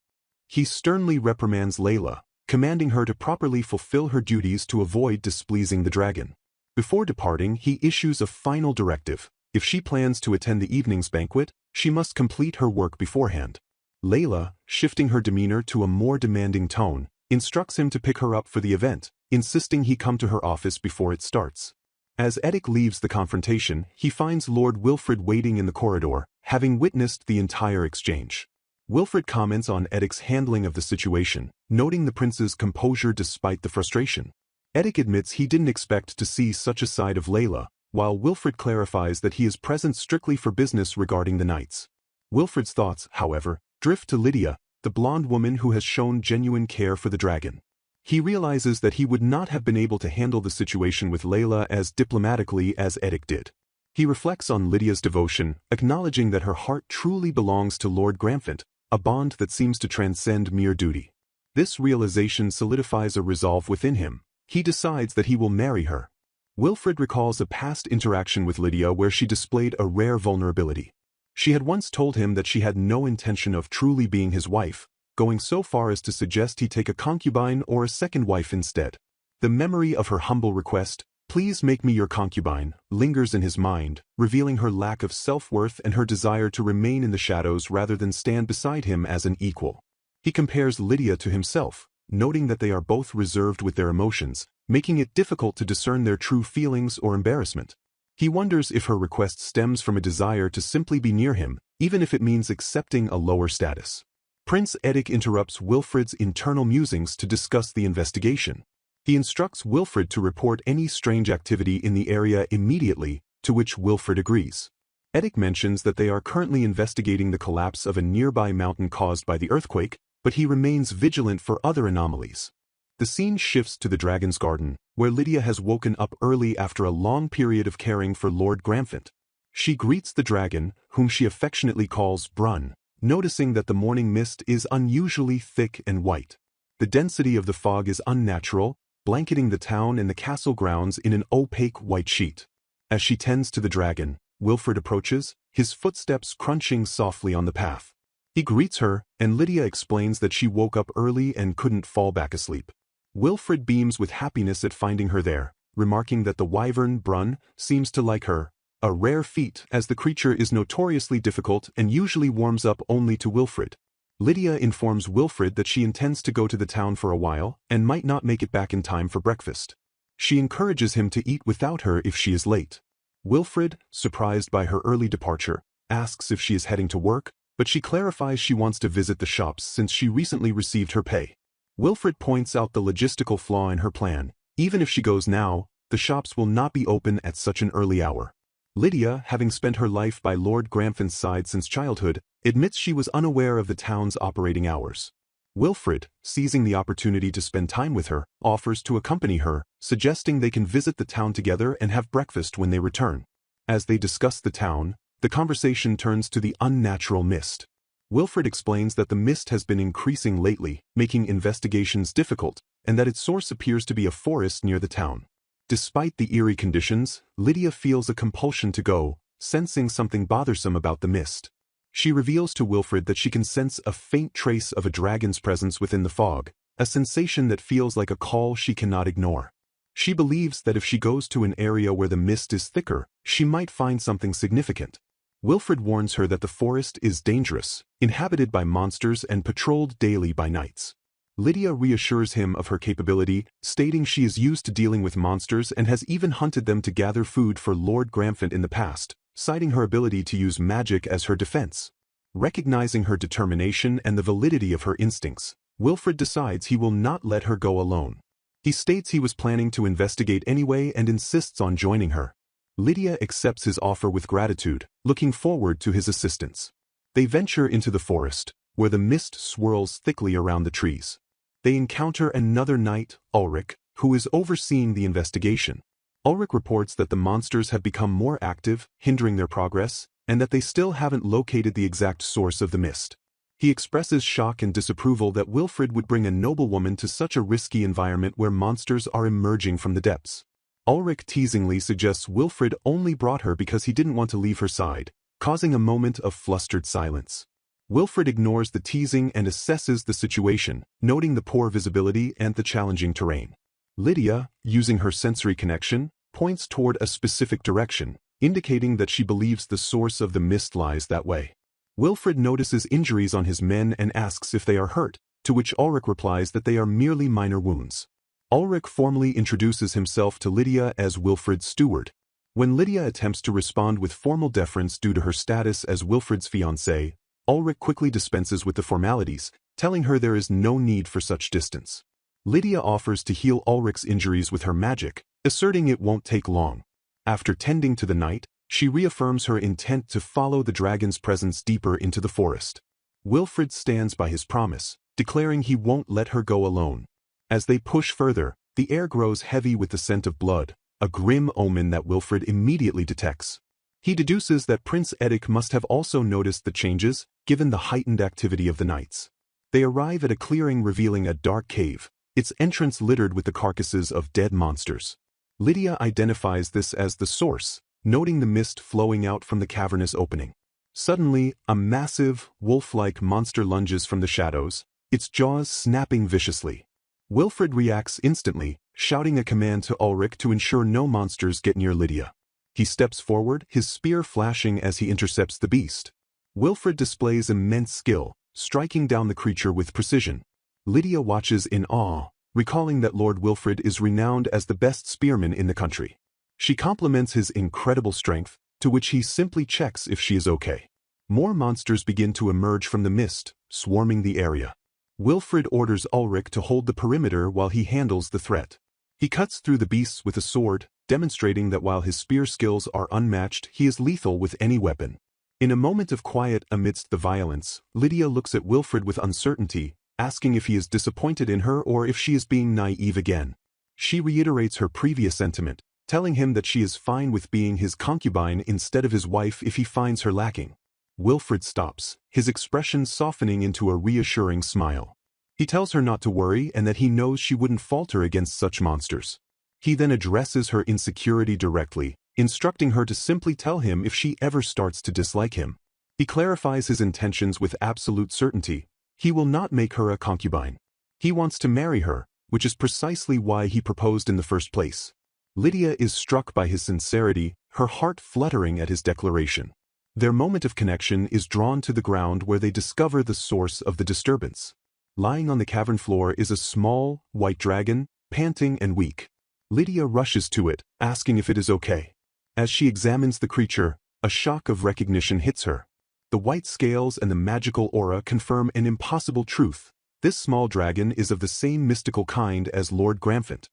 He sternly reprimands Layla, commanding her to properly fulfill her duties to avoid displeasing the dragon. Before departing, he issues a final directive. If she plans to attend the evening's banquet, she must complete her work beforehand. Layla, shifting her demeanor to a more demanding tone, instructs him to pick her up for the event, insisting he come to her office before it starts. As Edic leaves the confrontation, he finds Lord Wilfred waiting in the corridor, having witnessed the entire exchange. Wilfred comments on Edic's handling of the situation, noting the prince's composure despite the frustration. Edic admits he didn't expect to see such a side of Layla, while Wilfred clarifies that he is present strictly for business regarding the knights. Wilfred's thoughts, however, drift to Lydia, the blonde woman who has shown genuine care for the dragon. He realizes that he would not have been able to handle the situation with Layla as diplomatically as Edic did. He reflects on Lydia's devotion, acknowledging that her heart truly belongs to Lord Gramphant, a bond that seems to transcend mere duty. This realization solidifies a resolve within him. He decides that he will marry her. Wilfred recalls a past interaction with Lydia where she displayed a rare vulnerability. She had once told him that she had no intention of truly being his wife, going so far as to suggest he take a concubine or a second wife instead. The memory of her humble request, "Please make me your concubine," lingers in his mind, revealing her lack of self-worth and her desire to remain in the shadows rather than stand beside him as an equal. He compares Lydia to himself, noting that they are both reserved with their emotions, making it difficult to discern their true feelings or embarrassment. He wonders if her request stems from a desire to simply be near him, even if it means accepting a lower status. Prince Edic interrupts Wilfred's internal musings to discuss the investigation. He instructs Wilfred to report any strange activity in the area immediately, to which Wilfred agrees. Edic mentions that they are currently investigating the collapse of a nearby mountain caused by the earthquake, but he remains vigilant for other anomalies. The scene shifts to the Dragon's Garden, where Lydia has woken up early after a long period of caring for Lord Gramphant. She greets the dragon, whom she affectionately calls Brun, noticing that the morning mist is unusually thick and white. The density of the fog is unnatural, blanketing the town and the castle grounds in an opaque white sheet. As she tends to the dragon, Wilfred approaches, his footsteps crunching softly on the path. He greets her, and Lydia explains that she woke up early and couldn't fall back asleep. Wilfred beams with happiness at finding her there, remarking that the wyvern Brun seems to like her, a rare feat as the creature is notoriously difficult and usually warms up only to Wilfred. Lydia informs Wilfred that she intends to go to the town for a while and might not make it back in time for breakfast. She encourages him to eat without her if she is late. Wilfred, surprised by her early departure, asks if she is heading to work, but she clarifies she wants to visit the shops since she recently received her pay. Wilfred points out the logistical flaw in her plan. Even if she goes now, the shops will not be open at such an early hour. Lydia, having spent her life by Lord Gramphon's side since childhood, admits she was unaware of the town's operating hours. Wilfred, seizing the opportunity to spend time with her, offers to accompany her, suggesting they can visit the town together and have breakfast when they return. As they discuss the town, the conversation turns to the unnatural mist. Wilfred explains that the mist has been increasing lately, making investigations difficult, and that its source appears to be a forest near the town. Despite the eerie conditions, Lydia feels a compulsion to go, sensing something bothersome about the mist. She reveals to Wilfred that she can sense a faint trace of a dragon's presence within the fog, a sensation that feels like a call she cannot ignore. She believes that if she goes to an area where the mist is thicker, she might find something significant. Wilfred warns her that the forest is dangerous, inhabited by monsters and patrolled daily by knights. Lydia reassures him of her capability, stating she is used to dealing with monsters and has even hunted them to gather food for Lord Gramphon in the past, citing her ability to use magic as her defense. Recognizing her determination and the validity of her instincts, Wilfred decides he will not let her go alone. He states he was planning to investigate anyway and insists on joining her. Lydia accepts his offer with gratitude, looking forward to his assistance. They venture into the forest, where the mist swirls thickly around the trees. They encounter another knight, Ulrich, who is overseeing the investigation. Ulrich reports that the monsters have become more active, hindering their progress, and that they still haven't located the exact source of the mist. He expresses shock and disapproval that Wilfred would bring a noblewoman to such a risky environment where monsters are emerging from the depths. Ulrich teasingly suggests Wilfred only brought her because he didn't want to leave her side, causing a moment of flustered silence. Wilfred ignores the teasing and assesses the situation, noting the poor visibility and the challenging terrain. Lydia, using her sensory connection, points toward a specific direction, indicating that she believes the source of the mist lies that way. Wilfred notices injuries on his men and asks if they are hurt, to which Ulrich replies that they are merely minor wounds. Ulrich formally introduces himself to Lydia as Wilfred's steward. When Lydia attempts to respond with formal deference due to her status as Wilfred's fiancée, Ulrich quickly dispenses with the formalities, telling her there is no need for such distance. Lydia offers to heal Ulrich's injuries with her magic, asserting it won't take long. After tending to the knight, she reaffirms her intent to follow the dragon's presence deeper into the forest. Wilfred stands by his promise, declaring he won't let her go alone. As they push further, the air grows heavy with the scent of blood, a grim omen that Wilfred immediately detects. He deduces that Prince Edic must have also noticed the changes, given the heightened activity of the knights. They arrive at a clearing revealing a dark cave, its entrance littered with the carcasses of dead monsters. Lydia identifies this as the source, noting the mist flowing out from the cavernous opening. Suddenly, a massive, wolf-like monster lunges from the shadows, its jaws snapping viciously. Wilfred reacts instantly, shouting a command to Ulrich to ensure no monsters get near Lydia. He steps forward, his spear flashing as he intercepts the beast. Wilfred displays immense skill, striking down the creature with precision. Lydia watches in awe, recalling that Lord Wilfred is renowned as the best spearman in the country. She compliments his incredible strength, to which he simply checks if she is okay. More monsters begin to emerge from the mist, swarming the area. Wilfred orders Ulrich to hold the perimeter while he handles the threat. He cuts through the beasts with a sword, demonstrating that while his spear skills are unmatched, he is lethal with any weapon. In a moment of quiet amidst the violence, Lydia looks at Wilfred with uncertainty, asking if he is disappointed in her or if she is being naive again. She reiterates her previous sentiment, telling him that she is fine with being his concubine instead of his wife if he finds her lacking. Wilfred stops, his expression softening into a reassuring smile. He tells her not to worry and that he knows she wouldn't falter against such monsters. He then addresses her insecurity directly, instructing her to simply tell him if she ever starts to dislike him. He clarifies his intentions with absolute certainty. He will not make her a concubine. He wants to marry her, which is precisely why he proposed in the first place. Lydia is struck by his sincerity, her heart fluttering at his declaration. Their moment of connection is drawn to the ground where they discover the source of the disturbance. Lying on the cavern floor is a small, white dragon, panting and weak. Lydia rushes to it, asking if it is okay. As she examines the creature, a shock of recognition hits her. The white scales and the magical aura confirm an impossible truth. This small dragon is of the same mystical kind as Lord Gramphant.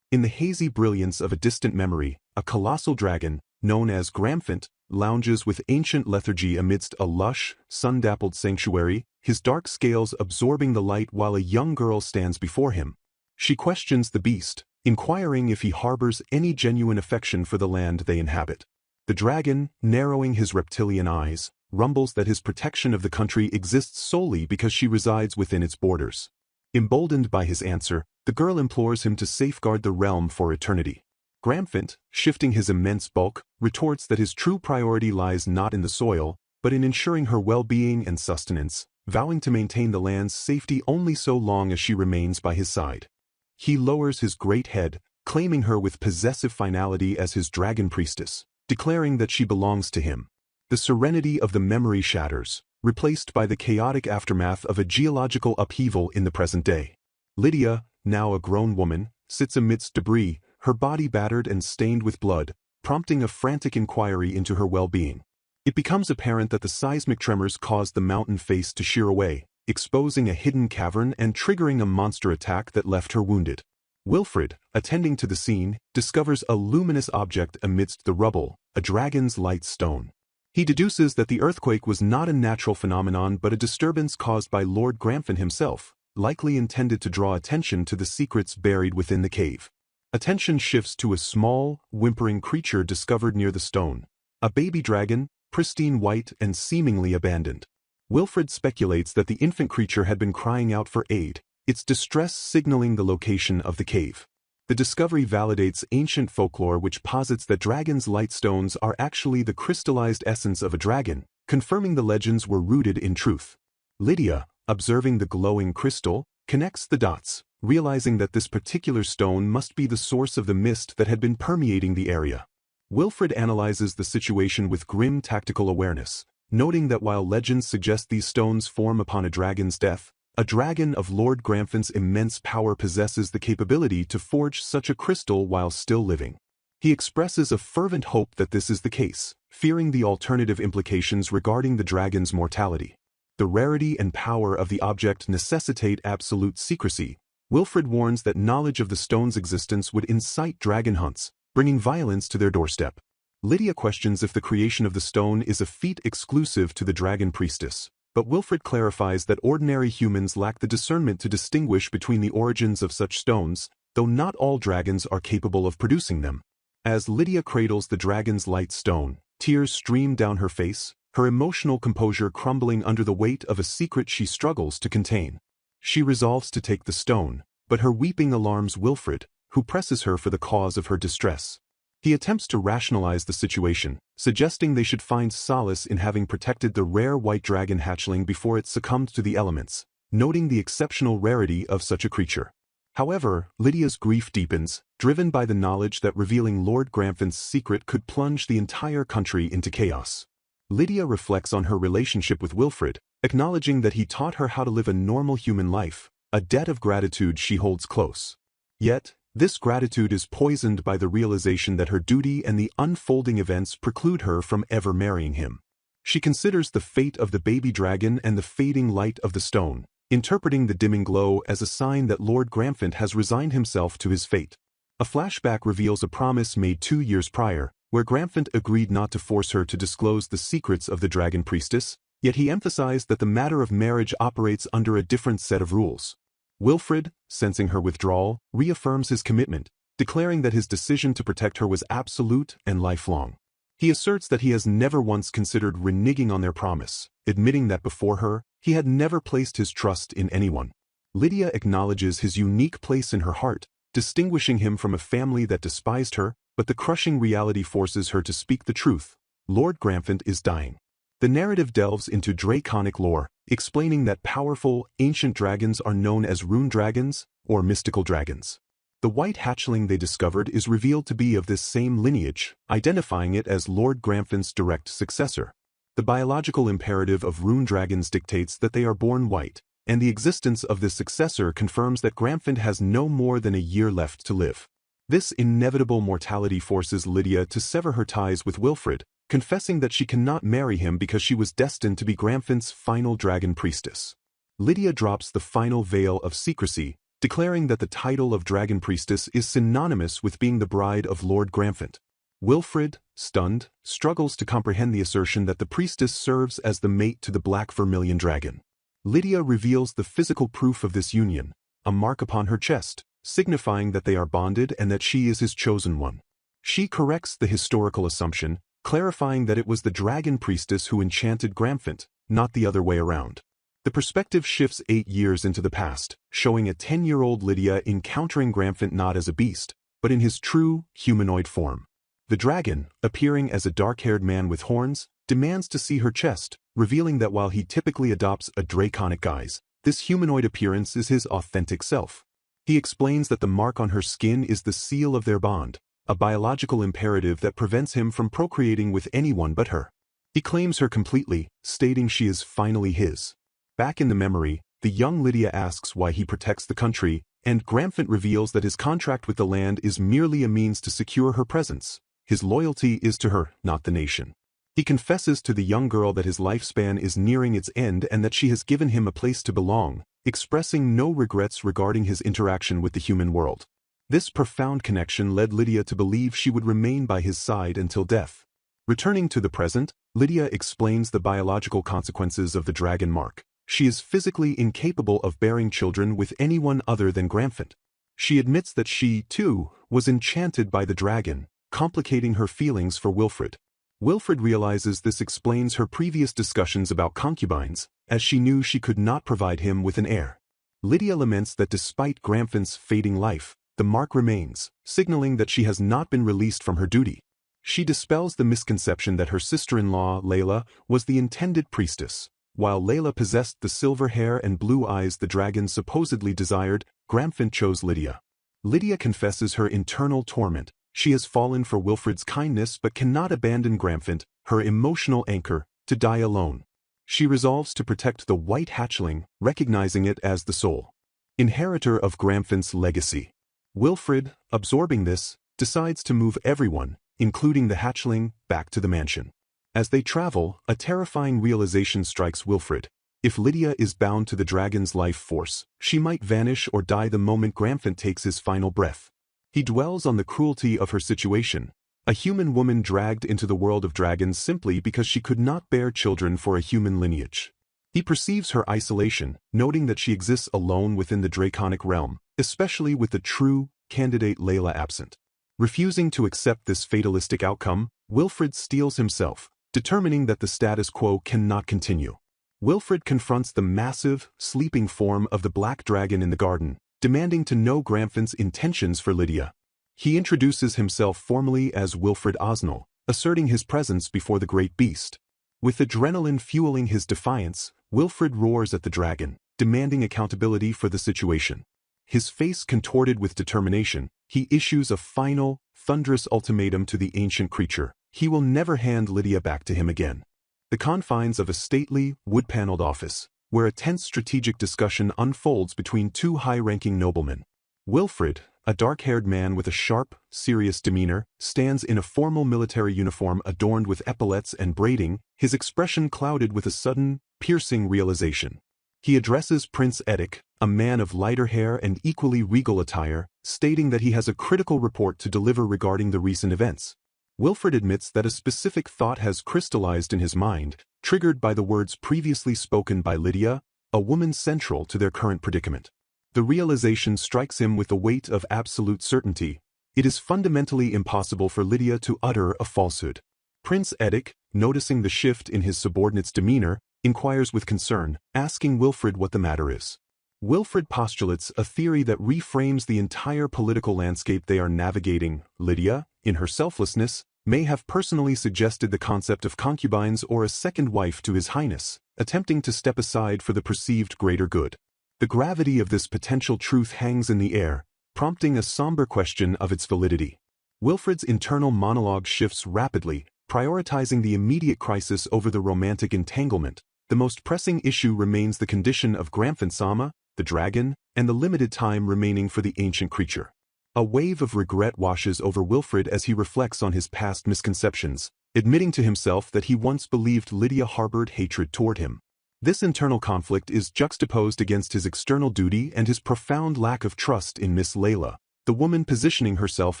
In the hazy brilliance of a distant memory, a colossal dragon, known as Gramphant, lounges with ancient lethargy amidst a lush, sun-dappled sanctuary, his dark scales absorbing the light while a young girl stands before him. She questions the beast, inquiring if he harbors any genuine affection for the land they inhabit. The dragon, narrowing his reptilian eyes, rumbles that his protection of the country exists solely because she resides within its borders. Emboldened by his answer, the girl implores him to safeguard the realm for eternity. Gramphant, shifting his immense bulk, retorts that his true priority lies not in the soil, but in ensuring her well-being and sustenance, vowing to maintain the land's safety only so long as she remains by his side. He lowers his great head, claiming her with possessive finality as his dragon priestess, declaring that she belongs to him. The serenity of the memory shatters, replaced by the chaotic aftermath of a geological upheaval in the present day. Lydia, now a grown woman, sits amidst debris, her body battered and stained with blood, prompting a frantic inquiry into her well-being. It becomes apparent that the seismic tremors caused the mountain face to shear away, exposing a hidden cavern and triggering a monster attack that left her wounded. Wilfred, attending to the scene, discovers a luminous object amidst the rubble, a dragon's light stone. He deduces that the earthquake was not a natural phenomenon but a disturbance caused by Lord Gramphant himself, likely intended to draw attention to the secrets buried within the cave. Attention shifts to a small, whimpering creature discovered near the stone, a baby dragon, pristine white and seemingly abandoned. Wilfred speculates that the infant creature had been crying out for aid, its distress signaling the location of the cave. The discovery validates ancient folklore which posits that dragons' light stones are actually the crystallized essence of a dragon, confirming the legends were rooted in truth. Lydia, observing the glowing crystal, connects the dots, realizing that this particular stone must be the source of the mist that had been permeating the area. Wilfred analyzes the situation with grim tactical awareness, noting that while legends suggest these stones form upon a dragon's death, a dragon of Lord Gramphant's immense power possesses the capability to forge such a crystal while still living. He expresses a fervent hope that this is the case, fearing the alternative implications regarding the dragon's mortality. The rarity and power of the object necessitate absolute secrecy. Wilfred warns that knowledge of the stone's existence would incite dragon hunts, bringing violence to their doorstep. Lydia questions if the creation of the stone is a feat exclusive to the dragon priestess, but Wilfred clarifies that ordinary humans lack the discernment to distinguish between the origins of such stones, though not all dragons are capable of producing them. As Lydia cradles the dragon's light stone, tears stream down her face, her emotional composure crumbling under the weight of a secret she struggles to contain. She resolves to take the stone, but her weeping alarms Wilfred, who presses her for the cause of her distress. He attempts to rationalize the situation, suggesting they should find solace in having protected the rare white dragon hatchling before it succumbed to the elements, noting the exceptional rarity of such a creature. However, Lydia's grief deepens, driven by the knowledge that revealing Lord Gramphant's secret could plunge the entire country into chaos. Lydia reflects on her relationship with Wilfred, acknowledging that he taught her how to live a normal human life, a debt of gratitude she holds close. Yet, this gratitude is poisoned by the realization that her duty and the unfolding events preclude her from ever marrying him. She considers the fate of the baby dragon and the fading light of the stone, interpreting the dimming glow as a sign that Lord Gramphant has resigned himself to his fate. A flashback reveals a promise made 2 years prior, where Gramphant agreed not to force her to disclose the secrets of the dragon priestess, yet he emphasized that the matter of marriage operates under a different set of rules. Wilfred, sensing her withdrawal, reaffirms his commitment, declaring that his decision to protect her was absolute and lifelong. He asserts that he has never once considered reneging on their promise, admitting that before her, he had never placed his trust in anyone. Lydia acknowledges his unique place in her heart, distinguishing him from a family that despised her, but the crushing reality forces her to speak the truth. Lord Gramphant is dying. The narrative delves into draconic lore, explaining that powerful, ancient dragons are known as rune dragons, or mystical dragons. The white hatchling they discovered is revealed to be of this same lineage, identifying it as Lord Gramphant's direct successor. The biological imperative of rune dragons dictates that they are born white, and the existence of this successor confirms that Gramfint has no more than a year left to live. This inevitable mortality forces Lydia to sever her ties with Wilfred, confessing that she cannot marry him because she was destined to be Gramfint's final dragon priestess. Lydia drops the final veil of secrecy, declaring that the title of dragon priestess is synonymous with being the bride of Lord Gramfint. Wilfred, stunned, struggles to comprehend the assertion that the priestess serves as the mate to the black vermilion dragon. Lydia reveals the physical proof of this union, a mark upon her chest, signifying that they are bonded and that she is his chosen one. She corrects the historical assumption, clarifying that it was the dragon priestess who enchanted Gramfint, not the other way around. The perspective shifts 8 years into the past, showing a 10-year-old Lydia encountering Gramfint not as a beast, but in his true, humanoid form. The dragon, appearing as a dark-haired man with horns, demands to see her chest, revealing that while he typically adopts a draconic guise, this humanoid appearance is his authentic self. He explains that the mark on her skin is the seal of their bond, a biological imperative that prevents him from procreating with anyone but her. He claims her completely, stating she is finally his. Back in the memory, the young Lydia asks why he protects the country, and Gramfint reveals that his contract with the land is merely a means to secure her presence. His loyalty is to her, not the nation. He confesses to the young girl that his lifespan is nearing its end and that she has given him a place to belong, expressing no regrets regarding his interaction with the human world. This profound connection led Lydia to believe she would remain by his side until death. Returning to the present, Lydia explains the biological consequences of the dragon mark. She is physically incapable of bearing children with anyone other than Gramfint. She admits that she, too, was enchanted by the dragon, complicating her feelings for Wilfred. Wilfred realizes this explains her previous discussions about concubines, as she knew she could not provide him with an heir. Lydia laments that despite Gramfint's fading life, the mark remains, signaling that she has not been released from her duty. She dispels the misconception that her sister-in-law, Layla, was the intended priestess. While Layla possessed the silver hair and blue eyes the dragon supposedly desired, Gramfint chose Lydia. Lydia confesses her internal torment. She has fallen for Wilfred's kindness but cannot abandon Gramfint, her emotional anchor, to die alone. She resolves to protect the white hatchling, recognizing it as the sole inheritor of Gramfint's legacy. Wilfred, absorbing this, decides to move everyone, including the hatchling, back to the mansion. As they travel, a terrifying realization strikes Wilfred. If Lydia is bound to the dragon's life force, she might vanish or die the moment Gramfint takes his final breath. He dwells on the cruelty of her situation, a human woman dragged into the world of dragons simply because she could not bear children for a human lineage. He perceives her isolation, noting that she exists alone within the draconic realm, especially with the true, candidate Layla absent. Refusing to accept this fatalistic outcome, Wilfred steels himself, determining that the status quo cannot continue. Wilfred confronts the massive, sleeping form of the black dragon in the garden, demanding to know Gramfint's intentions for Lydia. He introduces himself formally as Wilfred Osnell, asserting his presence before the great beast. With adrenaline fueling his defiance, Wilfred roars at the dragon, demanding accountability for the situation. His face contorted with determination, he issues a final, thunderous ultimatum to the ancient creature. He will never hand Lydia back to him again. The confines of a stately, wood-paneled office, where a tense strategic discussion unfolds between two high-ranking noblemen. Wilfred, a dark-haired man with a sharp, serious demeanor, stands in a formal military uniform adorned with epaulettes and braiding, his expression clouded with a sudden, piercing realization. He addresses Prince Edic, a man of lighter hair and equally regal attire, stating that he has a critical report to deliver regarding the recent events. Wilfred admits that a specific thought has crystallized in his mind, triggered by the words previously spoken by Lydia, a woman central to their current predicament. The realization strikes him with the weight of absolute certainty. It is fundamentally impossible for Lydia to utter a falsehood. Prince Edic, noticing the shift in his subordinate's demeanor, inquires with concern, asking Wilfred what the matter is. Wilfred postulates a theory that reframes the entire political landscape they are navigating. Lydia, in her selflessness, may have personally suggested the concept of concubines or a second wife to His Highness, attempting to step aside for the perceived greater good. The gravity of this potential truth hangs in the air, prompting a somber question of its validity. Wilfred's internal monologue shifts rapidly, Prioritizing the immediate crisis over the romantic entanglement, the most pressing issue remains the condition of Gramphensama, the dragon, and the limited time remaining for the ancient creature. A wave of regret washes over Wilfred as he reflects on his past misconceptions, admitting to himself that he once believed Lydia harbored hatred toward him. This internal conflict is juxtaposed against his external duty and his profound lack of trust in Miss Layla, the woman positioning herself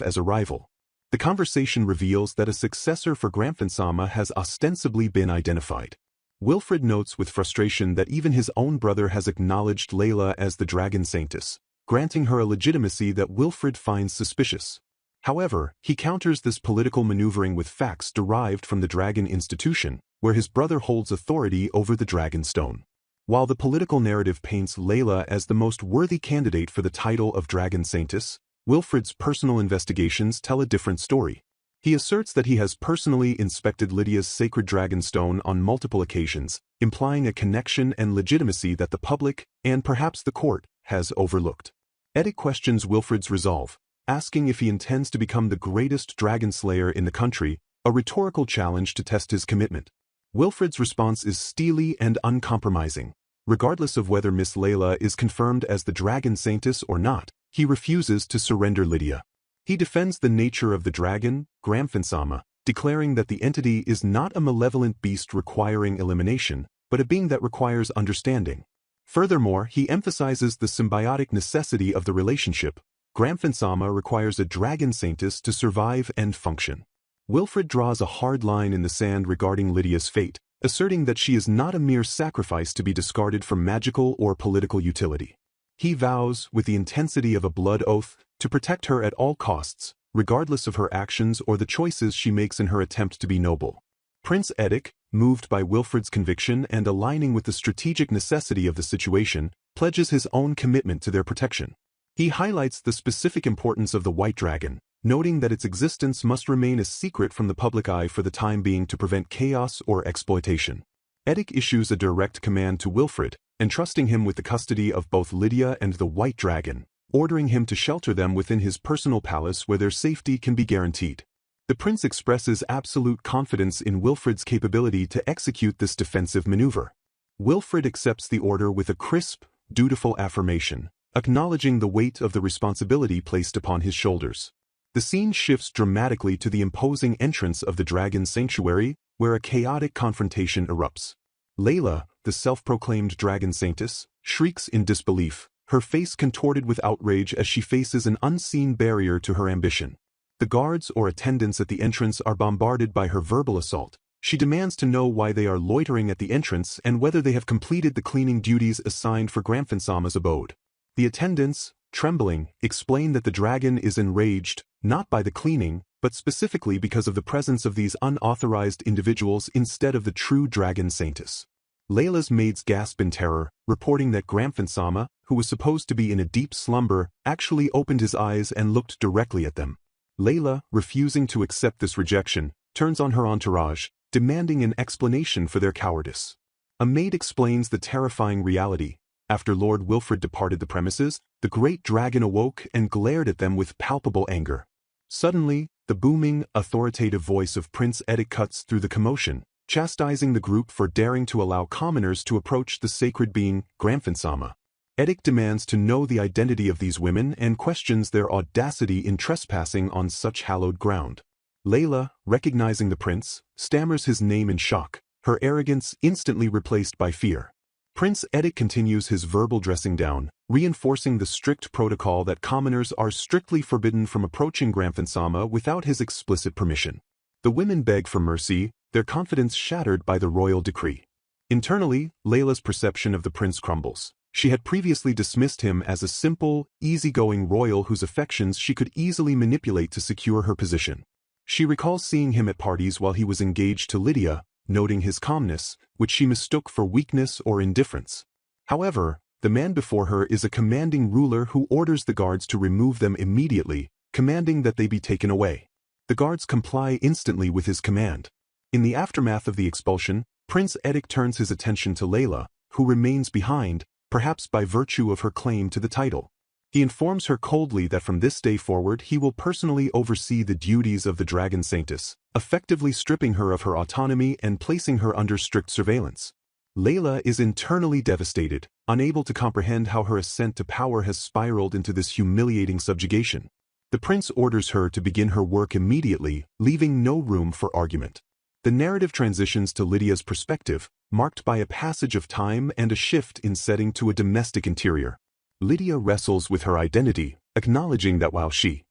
as a rival. The conversation reveals that a successor for Gramphensama has ostensibly been identified. Wilfred notes with frustration that even his own brother has acknowledged Layla as the Dragon Saintess, granting her a legitimacy that Wilfred finds suspicious. However, he counters this political maneuvering with facts derived from the Dragon Institution, where his brother holds authority over the Dragon Stone. While the political narrative paints Layla as the most worthy candidate for the title of Dragon Saintess, Wilfred's personal investigations tell a different story. He asserts that he has personally inspected Lydia's sacred dragon stone on multiple occasions, implying a connection and legitimacy that the public, and perhaps the court, has overlooked. Edic questions Wilfred's resolve, asking if he intends to become the greatest dragon slayer in the country, a rhetorical challenge to test his commitment. Wilfred's response is steely and uncompromising. Regardless of whether Miss Layla is confirmed as the Dragon Saintess or not, he refuses to surrender Lydia. He defends the nature of the dragon, Gramphensama, declaring that the entity is not a malevolent beast requiring elimination, but a being that requires understanding. Furthermore, he emphasizes the symbiotic necessity of the relationship. Gramphensama requires a dragon saintess to survive and function. Wilfred draws a hard line in the sand regarding Lydia's fate, asserting that she is not a mere sacrifice to be discarded for magical or political utility. He vows, with the intensity of a blood oath, to protect her at all costs, regardless of her actions or the choices she makes in her attempt to be noble. Prince Edic, moved by Wilfred's conviction and aligning with the strategic necessity of the situation, pledges his own commitment to their protection. He highlights the specific importance of the White Dragon, noting that its existence must remain a secret from the public eye for the time being to prevent chaos or exploitation. Edic issues a direct command to Wilfred, entrusting him with the custody of both Lydia and the White Dragon, ordering him to shelter them within his personal palace where their safety can be guaranteed. The prince expresses absolute confidence in Wilfred's capability to execute this defensive maneuver. Wilfred accepts the order with a crisp, dutiful affirmation, acknowledging the weight of the responsibility placed upon his shoulders. The scene shifts dramatically to the imposing entrance of the dragon sanctuary, where a chaotic confrontation erupts. Layla, the self-proclaimed dragon saintess, shrieks in disbelief, her face contorted with outrage as she faces an unseen barrier to her ambition. The guards or attendants at the entrance are bombarded by her verbal assault. She demands to know why they are loitering at the entrance and whether they have completed the cleaning duties assigned for Gramphensama's abode. The attendants, trembling, explain that the dragon is enraged, not by the cleaning, but specifically because of the presence of these unauthorized individuals instead of the true dragon saintess. Layla's maids gasp in terror, reporting that Gramphensama, who was supposed to be in a deep slumber, actually opened his eyes and looked directly at them. Layla, refusing to accept this rejection, turns on her entourage, demanding an explanation for their cowardice. A maid explains the terrifying reality. After Lord Wilfred departed the premises, the great dragon awoke and glared at them with palpable anger. Suddenly, the booming, authoritative voice of Prince Edic cuts through the commotion, chastising the group for daring to allow commoners to approach the sacred being, Gramphensama. Edic demands to know the identity of these women and questions their audacity in trespassing on such hallowed ground. Layla, recognizing the prince, stammers his name in shock, her arrogance instantly replaced by fear. Prince Edic continues his verbal dressing down, reinforcing the strict protocol that commoners are strictly forbidden from approaching Gramphensama without his explicit permission. The women beg for mercy, their confidence shattered by the royal decree. Internally, Layla's perception of the prince crumbles. She had previously dismissed him as a simple, easygoing royal whose affections she could easily manipulate to secure her position. She recalls seeing him at parties while he was engaged to Lydia, noting his calmness, which she mistook for weakness or indifference. However, the man before her is a commanding ruler who orders the guards to remove them immediately, commanding that they be taken away. The guards comply instantly with his command. In the aftermath of the expulsion, Prince Edic turns his attention to Layla, who remains behind, perhaps by virtue of her claim to the title. He informs her coldly that from this day forward he will personally oversee the duties of the Dragon Saintess, effectively stripping her of her autonomy and placing her under strict surveillance. Layla is internally devastated, unable to comprehend how her ascent to power has spiraled into this humiliating subjugation. The prince orders her to begin her work immediately, leaving no room for argument. The narrative transitions to Lydia's perspective, marked by a passage of time and a shift in setting to a domestic interior. Lydia wrestles with her identity, acknowledging that while she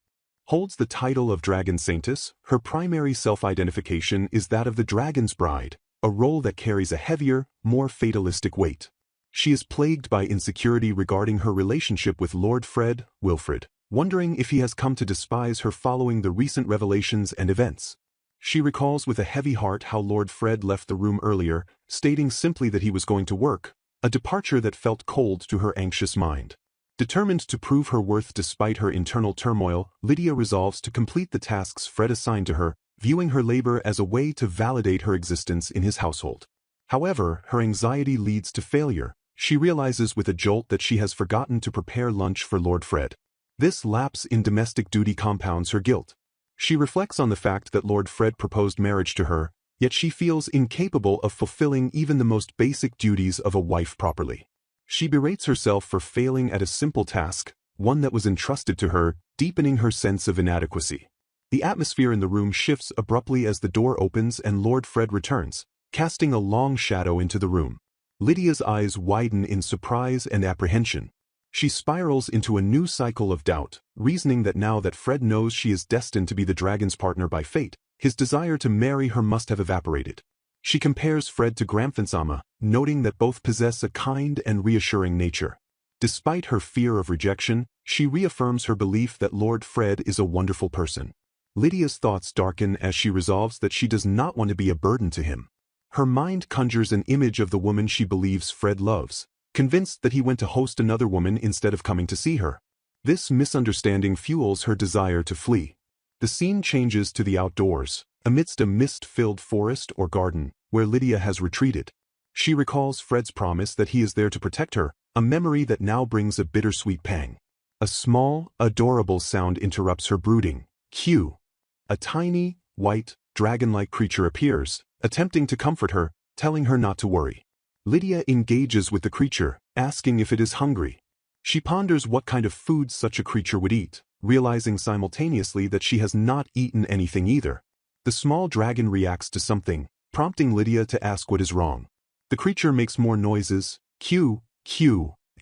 holds the title of Dragon Saintess, her primary self-identification is that of the Dragon's Bride, a role that carries a heavier, more fatalistic weight. She is plagued by insecurity regarding her relationship with Lord Wilfred, wondering if he has come to despise her following the recent revelations and events. She recalls with a heavy heart how Lord Fred left the room earlier, stating simply that he was going to work, a departure that felt cold to her anxious mind. Determined to prove her worth despite her internal turmoil, Lydia resolves to complete the tasks Fred assigned to her, viewing her labor as a way to validate her existence in his household. However, her anxiety leads to failure. She realizes with a jolt that she has forgotten to prepare lunch for Lord Fred. This lapse in domestic duty compounds her guilt. She reflects on the fact that Lord Fred proposed marriage to her, yet she feels incapable of fulfilling even the most basic duties of a wife properly. She berates herself for failing at a simple task, one that was entrusted to her, deepening her sense of inadequacy. The atmosphere in the room shifts abruptly as the door opens and Lord Fred returns, casting a long shadow into the room. Lydia's eyes widen in surprise and apprehension. She spirals into a new cycle of doubt, reasoning that now that Fred knows she is destined to be the dragon's partner by fate, his desire to marry her must have evaporated. She compares Fred to Gramfinsama, noting that both possess a kind and reassuring nature. Despite her fear of rejection, she reaffirms her belief that Lord Fred is a wonderful person. Lydia's thoughts darken as she resolves that she does not want to be a burden to him. Her mind conjures an image of the woman she believes Fred loves, convinced that he went to host another woman instead of coming to see her. This misunderstanding fuels her desire to flee. The scene changes to the outdoors, amidst a mist-filled forest or garden, where Lydia has retreated. She recalls Fred's promise that he is there to protect her, a memory that now brings a bittersweet pang. A small, adorable sound interrupts her brooding. Cue. A tiny, white, dragon-like creature appears, attempting to comfort her, telling her not to worry. Lydia engages with the creature, asking if it is hungry. She ponders what kind of food such a creature would eat, realizing simultaneously that she has not eaten anything either. The small dragon reacts to something, prompting Lydia to ask what is wrong. The creature makes more noises, cue,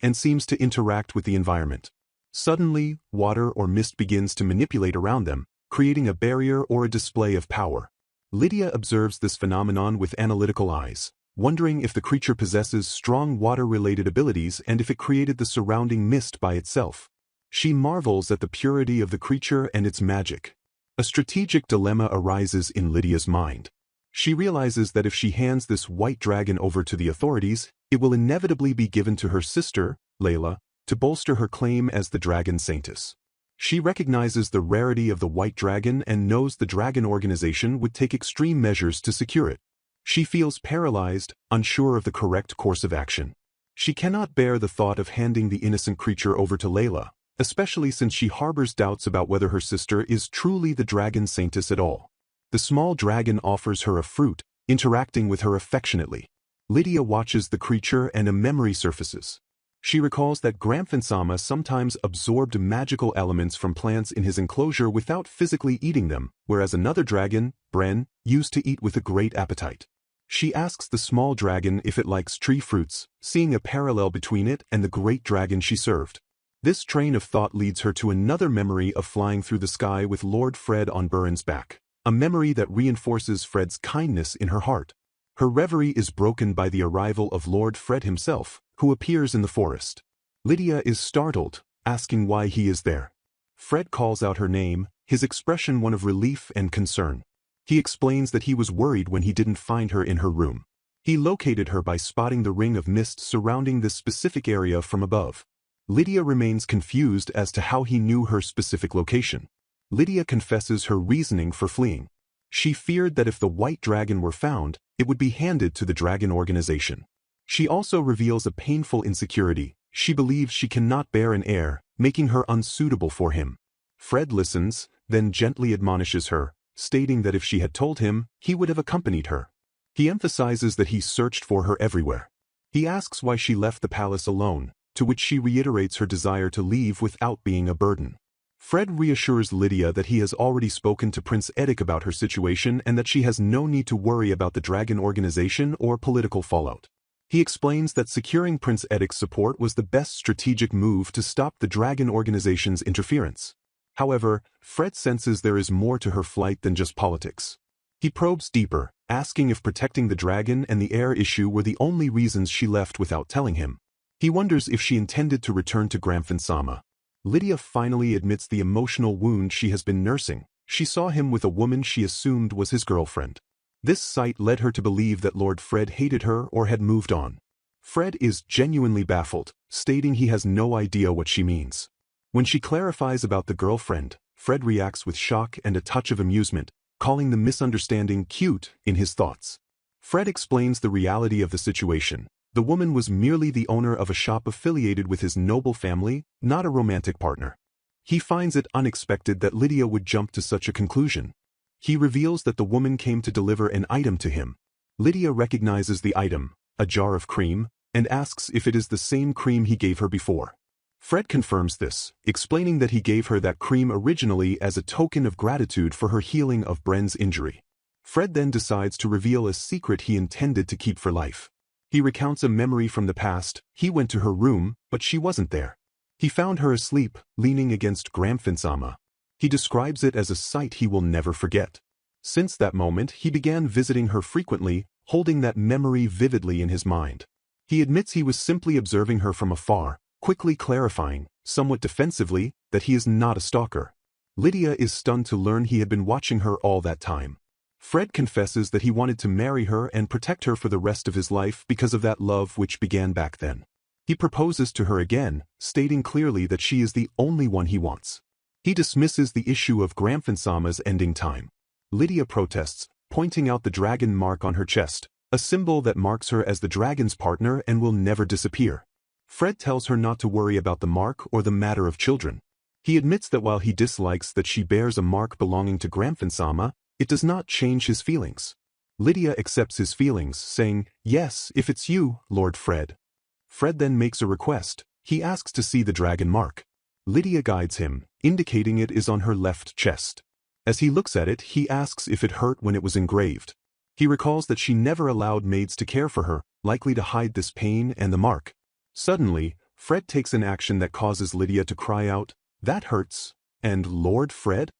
and seems to interact with the environment. Suddenly, water or mist begins to manipulate around them, creating a barrier or a display of power. Lydia observes this phenomenon with analytical eyes, wondering if the creature possesses strong water-related abilities and if it created the surrounding mist by itself. She marvels at the purity of the creature and its magic. A strategic dilemma arises in Lydia's mind. She realizes that if she hands this white dragon over to the authorities, it will inevitably be given to her sister, Layla, to bolster her claim as the Dragon Saintess. She recognizes the rarity of the white dragon and knows the dragon organization would take extreme measures to secure it. She feels paralyzed, unsure of the correct course of action. She cannot bear the thought of handing the innocent creature over to Layla, especially since she harbors doubts about whether her sister is truly the Dragon Saintess at all. The small dragon offers her a fruit, interacting with her affectionately. Lydia watches the creature and a memory surfaces. She recalls that Gramfinsama sometimes absorbed magical elements from plants in his enclosure without physically eating them, whereas another dragon, Bren, used to eat with a great appetite. She asks the small dragon if it likes tree fruits, seeing a parallel between it and the great dragon she served. This train of thought leads her to another memory of flying through the sky with Lord Fred on Buren's back, a memory that reinforces Fred's kindness in her heart. Her reverie is broken by the arrival of Lord Fred himself, who appears in the forest. Lydia is startled, asking why he is there. Fred calls out her name, his expression one of relief and concern. He explains that he was worried when he didn't find her in her room. He located her by spotting the ring of mist surrounding this specific area from above. Lydia remains confused as to how he knew her specific location. Lydia confesses her reasoning for fleeing. She feared that if the white dragon were found, it would be handed to the dragon organization. She also reveals a painful insecurity, She believes she cannot bear an heir, making her unsuitable for him. Fred listens, then gently admonishes her, stating that if she had told him, he would have accompanied her. He emphasizes that he searched for her everywhere. He asks why she left the palace alone, to which she reiterates her desire to leave without being a burden. Fred reassures Lydia that he has already spoken to Prince Edic about her situation and that she has no need to worry about the dragon organization or political fallout. He explains that securing Prince Edic's support was the best strategic move to stop the dragon organization's interference. However, Fred senses there is more to her flight than just politics. He probes deeper, asking if protecting the dragon and the heir issue were the only reasons she left without telling him. He wonders if she intended to return to Gramphensama. Lydia finally admits the emotional wound she has been nursing. She saw him with a woman she assumed was his girlfriend. This sight led her to believe that Lord Fred hated her or had moved on. Fred is genuinely baffled, stating he has no idea what she means. When she clarifies about the girlfriend, Fred reacts with shock and a touch of amusement, calling the misunderstanding cute in his thoughts. Fred explains the reality of the situation. The woman was merely the owner of a shop affiliated with his noble family, not a romantic partner. He finds it unexpected that Lydia would jump to such a conclusion. He reveals that the woman came to deliver an item to him. Lydia recognizes the item, a jar of cream, and asks if it is the same cream he gave her before. Fred confirms this, explaining that he gave her that cream originally as a token of gratitude for her healing of Bren's injury. Fred then decides to reveal a secret he intended to keep for life. He recounts a memory from the past. He went to her room, but she wasn't there. He found her asleep, leaning against Gramphensama. He describes it as a sight he will never forget. Since that moment, he began visiting her frequently, holding that memory vividly in his mind. He admits he was simply observing her from afar, quickly clarifying, somewhat defensively, that he is not a stalker. Lydia is stunned to learn he had been watching her all that time. Fred confesses that he wanted to marry her and protect her for the rest of his life because of that love which began back then. He proposes to her again, stating clearly that she is the only one he wants. He dismisses the issue of Gramphensama's ending time. Lydia protests, pointing out the dragon mark on her chest, a symbol that marks her as the dragon's partner and will never disappear. Fred tells her not to worry about the mark or the matter of children. He admits that while he dislikes that she bears a mark belonging to Gramphensama, it does not change his feelings. Lydia accepts his feelings, saying, "Yes, if it's you, Lord Fred." Fred then makes a request. He asks to see the dragon mark. Lydia guides him, indicating it is on her left chest. As he looks at it, he asks if it hurt when it was engraved. He recalls that she never allowed maids to care for her, likely to hide this pain and the mark. Suddenly, Fred takes an action that causes Lydia to cry out, "That hurts." And Lord Fred?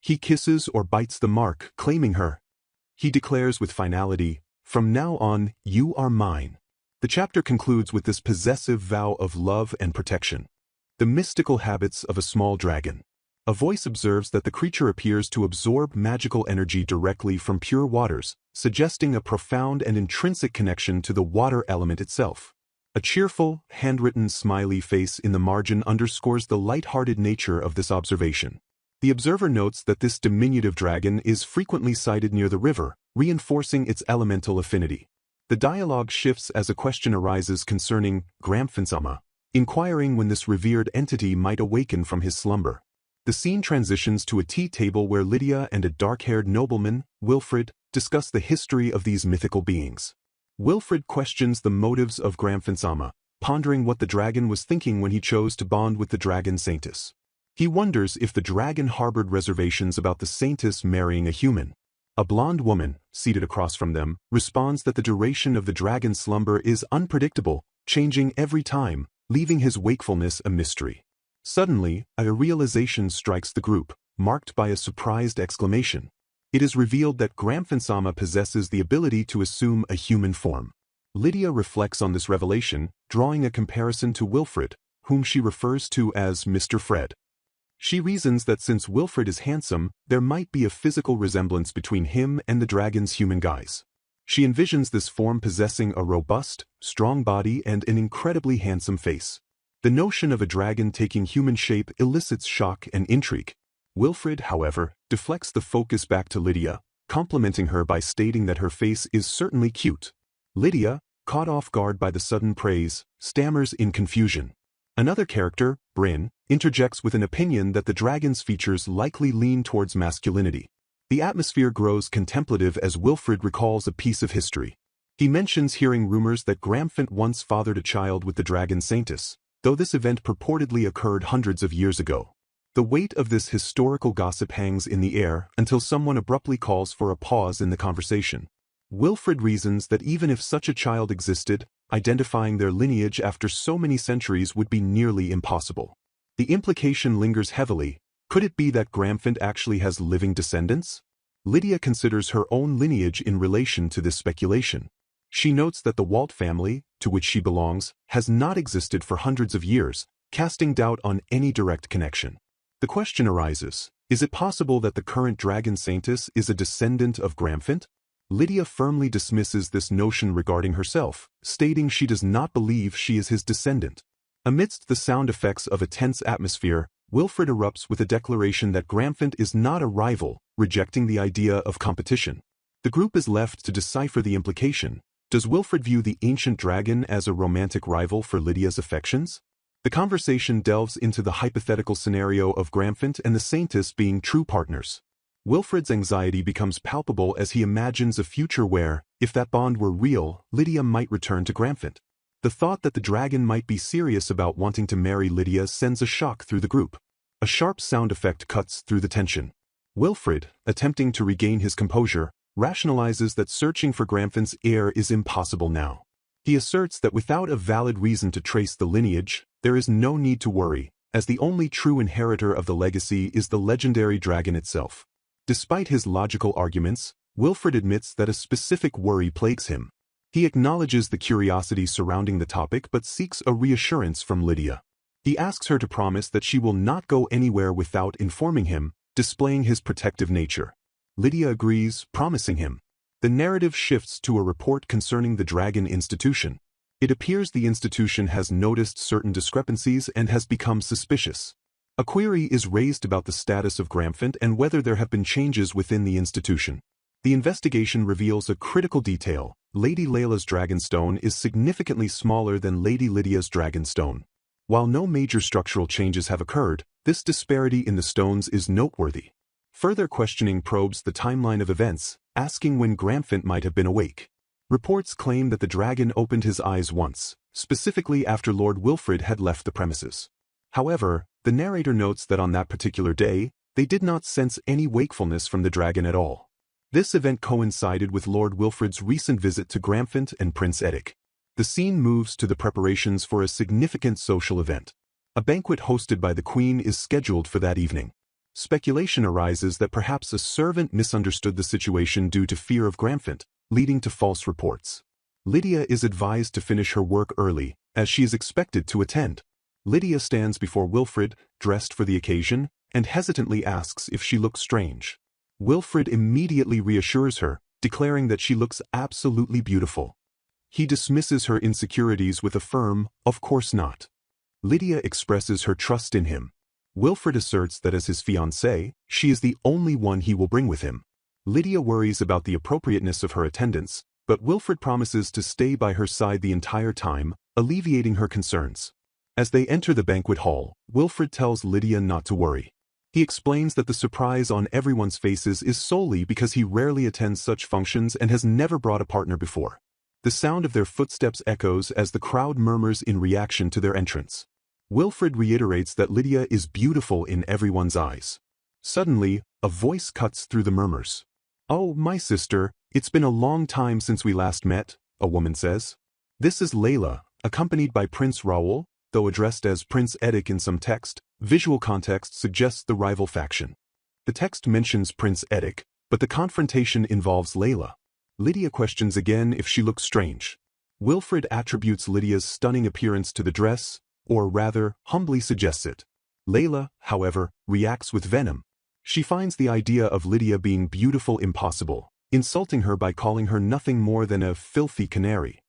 He kisses or bites the mark, claiming her. He declares with finality, "From now on, you are mine." The chapter concludes with this possessive vow of love and protection. The mystical habits of a small dragon. A voice observes that the creature appears to absorb magical energy directly from pure waters, suggesting a profound and intrinsic connection to the water element itself. A cheerful, handwritten smiley face in the margin underscores the light-hearted nature of this observation. The observer notes that this diminutive dragon is frequently sighted near the river, reinforcing its elemental affinity. The dialogue shifts as a question arises concerning Gramphensama, inquiring when this revered entity might awaken from his slumber. The scene transitions to a tea table where Lydia and a dark-haired nobleman, Wilfred, discuss the history of these mythical beings. Wilfred questions the motives of Gramphensama, pondering what the dragon was thinking when he chose to bond with the dragon Saintess. He wonders if the dragon harbored reservations about the Saintess marrying a human. A blonde woman, seated across from them, responds that the duration of the dragon's slumber is unpredictable, changing every time, leaving his wakefulness a mystery. Suddenly, a realization strikes the group, marked by a surprised exclamation. It is revealed that Gramphensama possesses the ability to assume a human form. Lydia reflects on this revelation, drawing a comparison to Wilfred, whom she refers to as Mr. Fred. She reasons that since Wilfred is handsome, there might be a physical resemblance between him and the dragon's human guise. She envisions this form possessing a robust, strong body and an incredibly handsome face. The notion of a dragon taking human shape elicits shock and intrigue. Wilfred, however, deflects the focus back to Lydia, complimenting her by stating that her face is certainly cute. Lydia, caught off guard by the sudden praise, stammers in confusion. Another character, Bryn, interjects with an opinion that the dragon's features likely lean towards masculinity. The atmosphere grows contemplative as Wilfred recalls a piece of history. He mentions hearing rumors that Gramphant once fathered a child with the dragon Saintis, though this event purportedly occurred hundreds of years ago. The weight of this historical gossip hangs in the air until someone abruptly calls for a pause in the conversation. Wilfred reasons that even if such a child existed, identifying their lineage after so many centuries would be nearly impossible. The implication lingers heavily. Could it be that Gramphant actually has living descendants? Lydia considers her own lineage in relation to this speculation. She notes that the Walt family, to which she belongs, has not existed for hundreds of years, casting doubt on any direct connection. The question arises, is it possible that the current dragon Saintis is a descendant of Gramphant? Lydia firmly dismisses this notion regarding herself, stating she does not believe she is his descendant. Amidst the sound effects of a tense atmosphere, Wilfred erupts with a declaration that Gramphant is not a rival, rejecting the idea of competition. The group is left to decipher the implication. Does Wilfred view the ancient dragon as a romantic rival for Lydia's affections? The conversation delves into the hypothetical scenario of Gramphant and the Saintis being true partners. Wilfred's anxiety becomes palpable as he imagines a future where, if that bond were real, Lydia might return to Gramphant. The thought that the dragon might be serious about wanting to marry Lydia sends a shock through the group. A sharp sound effect cuts through the tension. Wilfred, attempting to regain his composure, rationalizes that searching for Gramphant's heir is impossible now. He asserts that without a valid reason to trace the lineage, there is no need to worry, as the only true inheritor of the legacy is the legendary dragon itself. Despite his logical arguments, Wilfred admits that a specific worry plagues him. He acknowledges the curiosity surrounding the topic but seeks a reassurance from Lydia. He asks her to promise that she will not go anywhere without informing him, displaying his protective nature. Lydia agrees, promising him. The narrative shifts to a report concerning the Dragon Institution. It appears the institution has noticed certain discrepancies and has become suspicious. A query is raised about the status of Gramphant and whether there have been changes within the institution. The investigation reveals a critical detail. Lady Layla's Dragonstone is significantly smaller than Lady Lydia's Dragonstone. While no major structural changes have occurred, this disparity in the stones is noteworthy. Further questioning probes the timeline of events, asking when Gramphant might have been awake. Reports claim that the dragon opened his eyes once, specifically after Lord Wilfred had left the premises. However, the narrator notes that on that particular day, they did not sense any wakefulness from the dragon at all. This event coincided with Lord Wilfred's recent visit to Gramphant and Prince Edic. The scene moves to the preparations for a significant social event. A banquet hosted by the Queen is scheduled for that evening. Speculation arises that perhaps a servant misunderstood the situation due to fear of Gramphant, leading to false reports. Lydia is advised to finish her work early, as she is expected to attend. Lydia stands before Wilfred, dressed for the occasion, and hesitantly asks if she looks strange. Wilfred immediately reassures her, declaring that she looks absolutely beautiful. He dismisses her insecurities with a firm, "Of course not." Lydia expresses her trust in him. Wilfred asserts that as his fiancée, she is the only one he will bring with him. Lydia worries about the appropriateness of her attendance, but Wilfred promises to stay by her side the entire time, alleviating her concerns. As they enter the banquet hall, Wilfred tells Lydia not to worry. He explains that the surprise on everyone's faces is solely because he rarely attends such functions and has never brought a partner before. The sound of their footsteps echoes as the crowd murmurs in reaction to their entrance. Wilfred reiterates that Lydia is beautiful in everyone's eyes. Suddenly, a voice cuts through the murmurs. "Oh, my sister, it's been a long time since we last met," a woman says. This is Layla, accompanied by Prince Raoul. Though addressed as Prince Edic in some text, visual context suggests the rival faction. The text mentions Prince Edic, but the confrontation involves Layla. Lydia questions again if she looks strange. Wilfred attributes Lydia's stunning appearance to the dress, or rather, humbly suggests it. Layla, however, reacts with venom. She finds the idea of Lydia being beautiful impossible, insulting her by calling her nothing more than a filthy canary.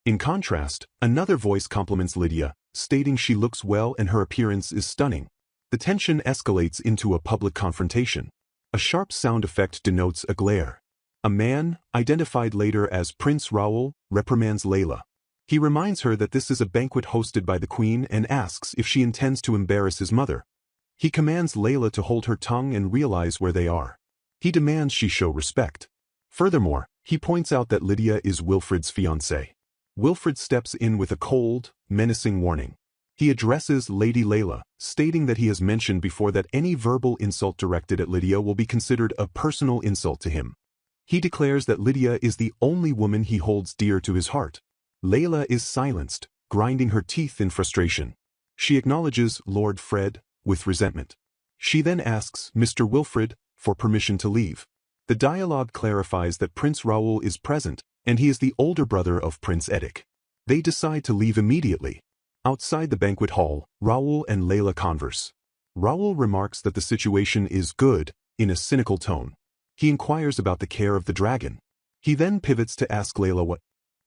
In contrast, another voice compliments Lydia, stating she looks well and her appearance is stunning. The tension escalates into a public confrontation. A sharp sound effect denotes a glare. A man, identified later as Prince Raoul, reprimands Layla. He reminds her that this is a banquet hosted by the queen and asks if she intends to embarrass his mother. He commands Layla to hold her tongue and realize where they are. He demands she show respect. Furthermore, he points out that Lydia is Wilfred's fiancée. Wilfred steps in with a cold, menacing warning. He addresses Lady Layla, stating that he has mentioned before that any verbal insult directed at Lydia will be considered a personal insult to him. He declares that Lydia is the only woman he holds dear to his heart. Layla is silenced, grinding her teeth in frustration. She acknowledges Lord Fred with resentment. She then asks Mr. Wilfred for permission to leave. The dialogue clarifies that Prince Raoul is present, and he is the older brother of Prince Edic. They decide to leave immediately. Outside the banquet hall, Raoul and Layla converse. Raoul remarks that the situation is good, in a cynical tone. He inquires about the care of the dragon. He then pivots to ask Layla what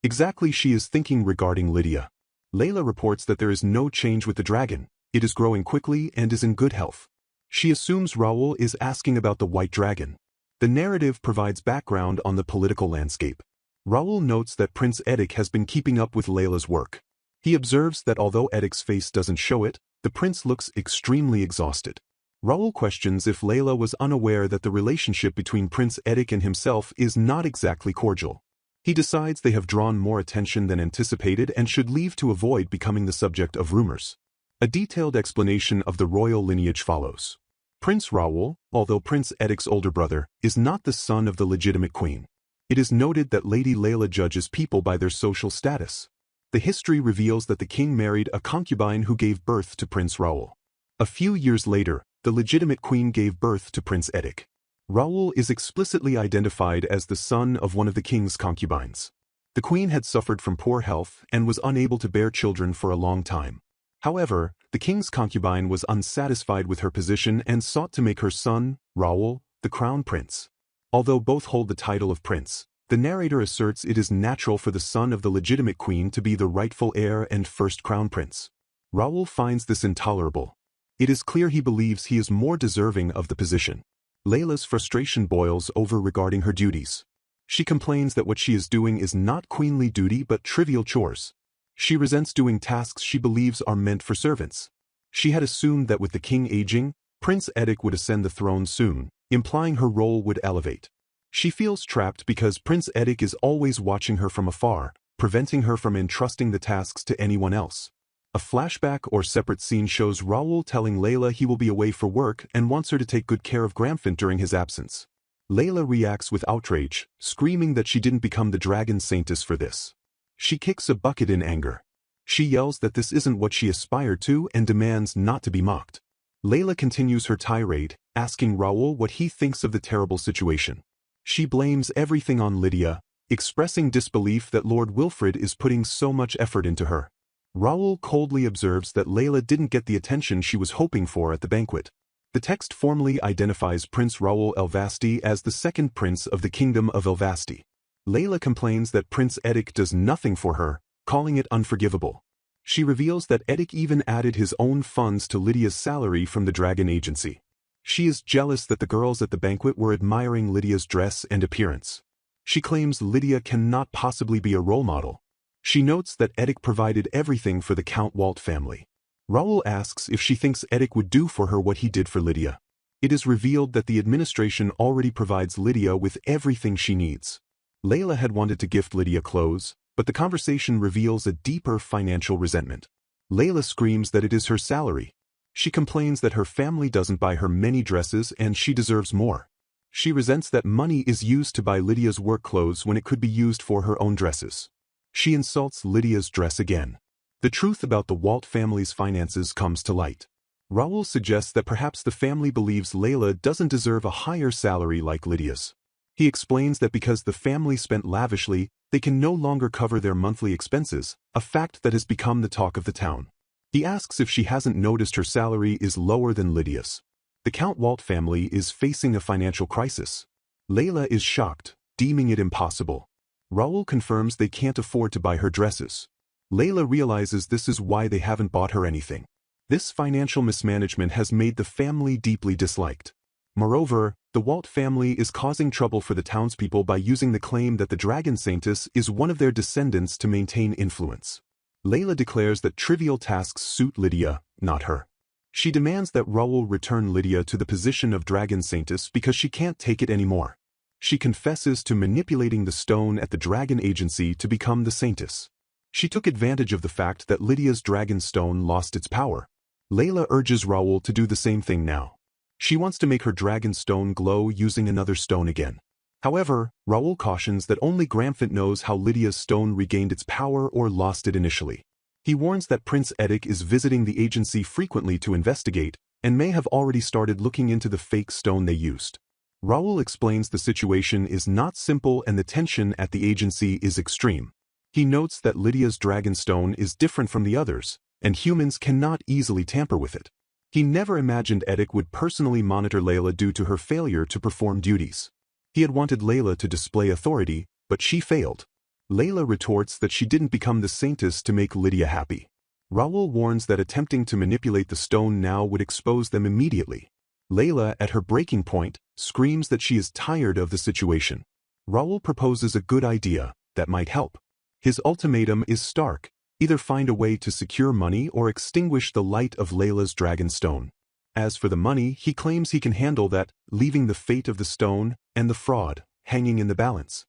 exactly she is thinking regarding Lydia. Layla reports that there is no change with the dragon. It is growing quickly and is in good health. She assumes Raoul is asking about the white dragon. The narrative provides background on the political landscape. Raoul notes that Prince Edic has been keeping up with Layla's work. He observes that although Edic's face doesn't show it, the prince looks extremely exhausted. Raoul questions if Layla was unaware that the relationship between Prince Edic and himself is not exactly cordial. He decides they have drawn more attention than anticipated and should leave to avoid becoming the subject of rumors. A detailed explanation of the royal lineage follows. Prince Raoul, although Prince Edic's older brother, is not the son of the legitimate queen. It is noted that Lady Layla judges people by their social status. The history reveals that the king married a concubine who gave birth to Prince Raoul. A few years later, the legitimate queen gave birth to Prince Edic. Raoul is explicitly identified as the son of one of the king's concubines. The queen had suffered from poor health and was unable to bear children for a long time. However, the king's concubine was unsatisfied with her position and sought to make her son, Raoul, the crown prince. Although both hold the title of prince, the narrator asserts it is natural for the son of the legitimate queen to be the rightful heir and first crown prince. Raoul finds this intolerable. It is clear he believes he is more deserving of the position. Layla's frustration boils over regarding her duties. She complains that what she is doing is not queenly duty but trivial chores. She resents doing tasks she believes are meant for servants. She had assumed that with the king aging, Prince Edic would ascend the throne soon, implying her role would elevate. She feels trapped because Prince Edic is always watching her from afar, preventing her from entrusting the tasks to anyone else. A flashback or separate scene shows Raoul telling Layla he will be away for work and wants her to take good care of Gramphant during his absence. Layla reacts with outrage, screaming that she didn't become the dragon saintess for this. She kicks a bucket in anger. She yells that this isn't what she aspired to and demands not to be mocked. Layla continues her tirade, asking Raoul what he thinks of the terrible situation. She blames everything on Lydia, expressing disbelief that Lord Wilfred is putting so much effort into her. Raoul coldly observes that Layla didn't get the attention she was hoping for at the banquet. The text formally identifies Prince Raoul Elvasti as the second prince of the Kingdom of Elvasti. Layla complains that Prince Edic does nothing for her, calling it unforgivable. She reveals that Edic even added his own funds to Lydia's salary from the Dragon Agency. She is jealous that the girls at the banquet were admiring Lydia's dress and appearance. She claims Lydia cannot possibly be a role model. She notes that Edic provided everything for the Count Walt family. Raoul asks if she thinks Edic would do for her what he did for Lydia. It is revealed that the administration already provides Lydia with everything she needs. Layla had wanted to gift Lydia clothes, but the conversation reveals a deeper financial resentment. Layla screams that it is her salary. She complains that her family doesn't buy her many dresses and she deserves more. She resents that money is used to buy Lydia's work clothes when it could be used for her own dresses. She insults Lydia's dress again. The truth about the Walt family's finances comes to light. Raoul suggests that perhaps the family believes Layla doesn't deserve a higher salary like Lydia's. He explains that because the family spent lavishly, they can no longer cover their monthly expenses, a fact that has become the talk of the town. He asks if she hasn't noticed her salary is lower than Lydia's. The Count Walt family is facing a financial crisis. Layla is shocked, deeming it impossible. Raoul confirms they can't afford to buy her dresses. Layla realizes this is why they haven't bought her anything. This financial mismanagement has made the family deeply disliked. Moreover, the Walt family is causing trouble for the townspeople by using the claim that the Dragon Saintess is one of their descendants to maintain influence. Layla declares that trivial tasks suit Lydia, not her. She demands that Raoul return Lydia to the position of Dragon Saintess because she can't take it anymore. She confesses to manipulating the stone at the Dragon Agency to become the Saintess. She took advantage of the fact that Lydia's Dragon Stone lost its power. Layla urges Raoul to do the same thing now. She wants to make her Dragon Stone glow using another stone again. However, Raoul cautions that only Gramphant knows how Lydia's stone regained its power or lost it initially. He warns that Prince Edic is visiting the agency frequently to investigate, and may have already started looking into the fake stone they used. Raoul explains the situation is not simple and the tension at the agency is extreme. He notes that Lydia's Dragon Stone is different from the others, and humans cannot easily tamper with it. He never imagined Edic would personally monitor Layla due to her failure to perform duties. He had wanted Layla to display authority, but she failed. Layla retorts that she didn't become the Saintess to make Lydia happy. Raoul warns that attempting to manipulate the stone now would expose them immediately. Layla, at her breaking point, screams that she is tired of the situation. Raoul proposes a good idea that might help. His ultimatum is stark: either find a way to secure money or extinguish the light of Layla's Dragon Stone. As for the money, he claims he can handle that, leaving the fate of the stone and the fraud hanging in the balance.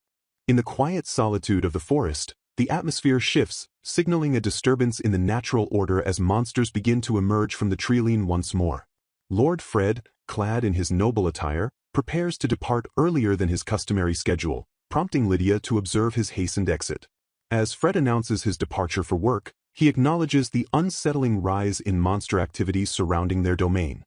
In the quiet solitude of the forest, the atmosphere shifts, signaling a disturbance in the natural order as monsters begin to emerge from the treeline once more. Lord Fred, clad in his noble attire, prepares to depart earlier than his customary schedule, prompting Lydia to observe his hastened exit. As Fred announces his departure for work, he acknowledges the unsettling rise in monster activity surrounding their domain.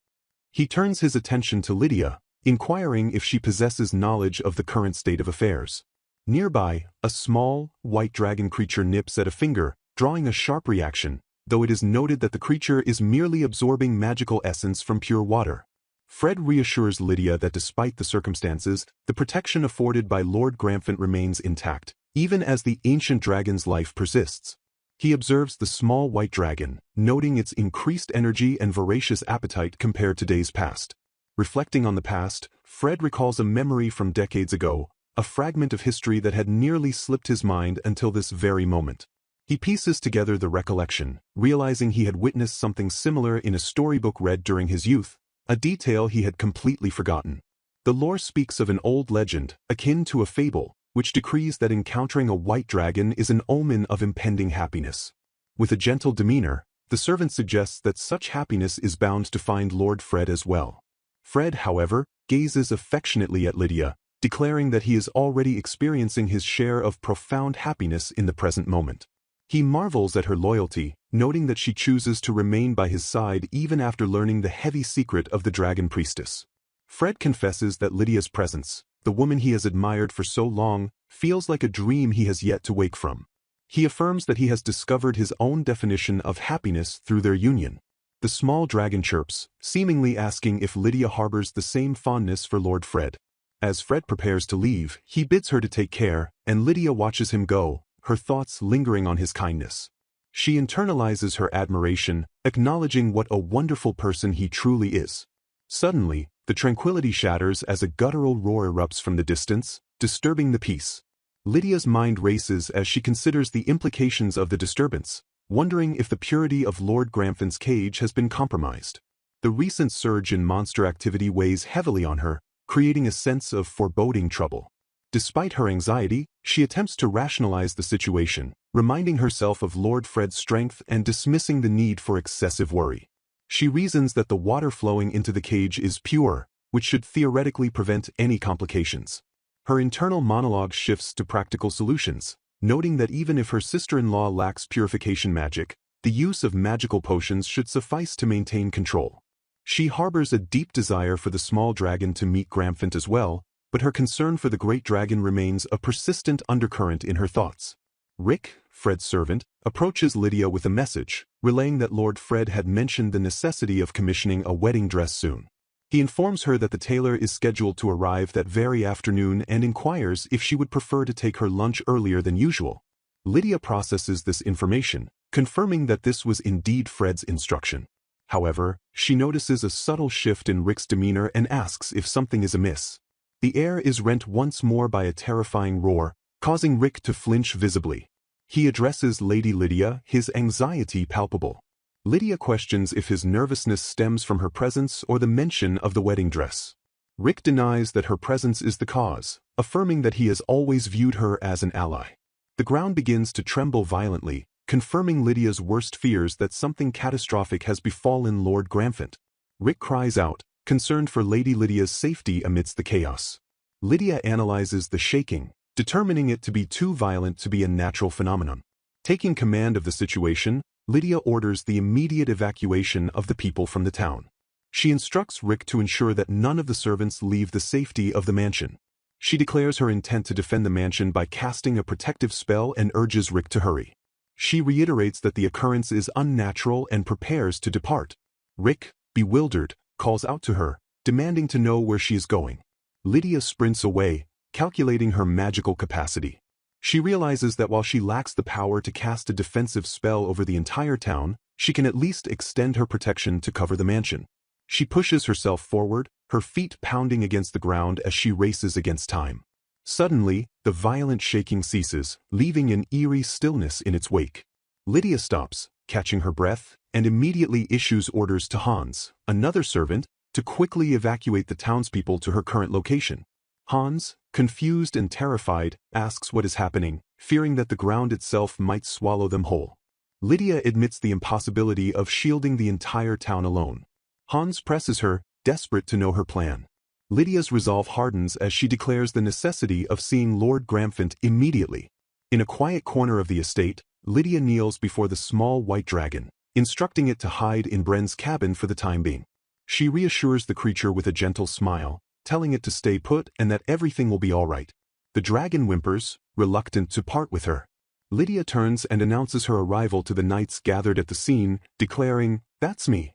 He turns his attention to Lydia, inquiring if she possesses knowledge of the current state of affairs. Nearby, a small, white dragon creature nips at a finger, drawing a sharp reaction, though it is noted that the creature is merely absorbing magical essence from pure water. Fred reassures Lydia that despite the circumstances, the protection afforded by Lord Gramphant remains intact, even as the ancient dragon's life persists. He observes the small white dragon, noting its increased energy and voracious appetite compared to days past. Reflecting on the past, Fred recalls a memory from decades ago, a fragment of history that had nearly slipped his mind until this very moment. He pieces together the recollection, realizing he had witnessed something similar in a storybook read during his youth, a detail he had completely forgotten. The lore speaks of an old legend, akin to a fable, which decrees that encountering a white dragon is an omen of impending happiness. With a gentle demeanor, the servant suggests that such happiness is bound to find Lord Fred as well. Fred, however, gazes affectionately at Lydia, declaring that he is already experiencing his share of profound happiness in the present moment. He marvels at her loyalty, noting that she chooses to remain by his side even after learning the heavy secret of the Dragon Priestess. Fred confesses that Lydia's presence, the woman he has admired for so long, feels like a dream he has yet to wake from. He affirms that he has discovered his own definition of happiness through their union. The small dragon chirps, seemingly asking if Lydia harbors the same fondness for Lord Fred. As Fred prepares to leave, he bids her to take care, and Lydia watches him go, her thoughts lingering on his kindness. She internalizes her admiration, acknowledging what a wonderful person he truly is. Suddenly, the tranquility shatters as a guttural roar erupts from the distance, disturbing the peace. Lydia's mind races as she considers the implications of the disturbance, wondering if the purity of Lord Gramphant's cage has been compromised. The recent surge in monster activity weighs heavily on her, creating a sense of foreboding trouble. Despite her anxiety, she attempts to rationalize the situation, reminding herself of Lord Fred's strength and dismissing the need for excessive worry. She reasons that the water flowing into the cage is pure, which should theoretically prevent any complications. Her internal monologue shifts to practical solutions, noting that even if her sister-in-law lacks purification magic, the use of magical potions should suffice to maintain control. She harbors a deep desire for the small dragon to meet Gramphant as well, but her concern for the great dragon remains a persistent undercurrent in her thoughts. Rick, Fred's servant, approaches Lydia with a message, relaying that Lord Fred had mentioned the necessity of commissioning a wedding dress soon. He informs her that the tailor is scheduled to arrive that very afternoon and inquires if she would prefer to take her lunch earlier than usual. Lydia processes this information, confirming that this was indeed Fred's instruction. However, she notices a subtle shift in Rick's demeanor and asks if something is amiss. The air is rent once more by a terrifying roar, causing Rick to flinch visibly. He addresses Lady Lydia, his anxiety palpable. Lydia questions if his nervousness stems from her presence or the mention of the wedding dress. Rick denies that her presence is the cause, affirming that he has always viewed her as an ally. The ground begins to tremble violently, confirming Lydia's worst fears that something catastrophic has befallen Lord Gramphant. Rick cries out, concerned for Lady Lydia's safety amidst the chaos. Lydia analyzes the shaking, determining it to be too violent to be a natural phenomenon. Taking command of the situation, Lydia orders the immediate evacuation of the people from the town. She instructs Rick to ensure that none of the servants leave the safety of the mansion. She declares her intent to defend the mansion by casting a protective spell and urges Rick to hurry. She reiterates that the occurrence is unnatural and prepares to depart. Rick, bewildered, calls out to her, demanding to know where she is going. Lydia sprints away, calculating her magical capacity. She realizes that while she lacks the power to cast a defensive spell over the entire town, she can at least extend her protection to cover the mansion. She pushes herself forward, her feet pounding against the ground as she races against time. Suddenly, the violent shaking ceases, leaving an eerie stillness in its wake. Lydia stops, catching her breath, and immediately issues orders to Hans, another servant, to quickly evacuate the townspeople to her current location. Hans, confused and terrified, asks what is happening, fearing that the ground itself might swallow them whole. Lydia admits the impossibility of shielding the entire town alone. Hans presses her, desperate to know her plan. Lydia's resolve hardens as she declares the necessity of seeing Lord Gramphant immediately. In a quiet corner of the estate, Lydia kneels before the small white dragon, instructing it to hide in Bren's cabin for the time being. She reassures the creature with a gentle smile, telling it to stay put and that everything will be all right. The dragon whimpers, reluctant to part with her. Lydia turns and announces her arrival to the knights gathered at the scene, declaring, "That's me.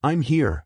I'm here."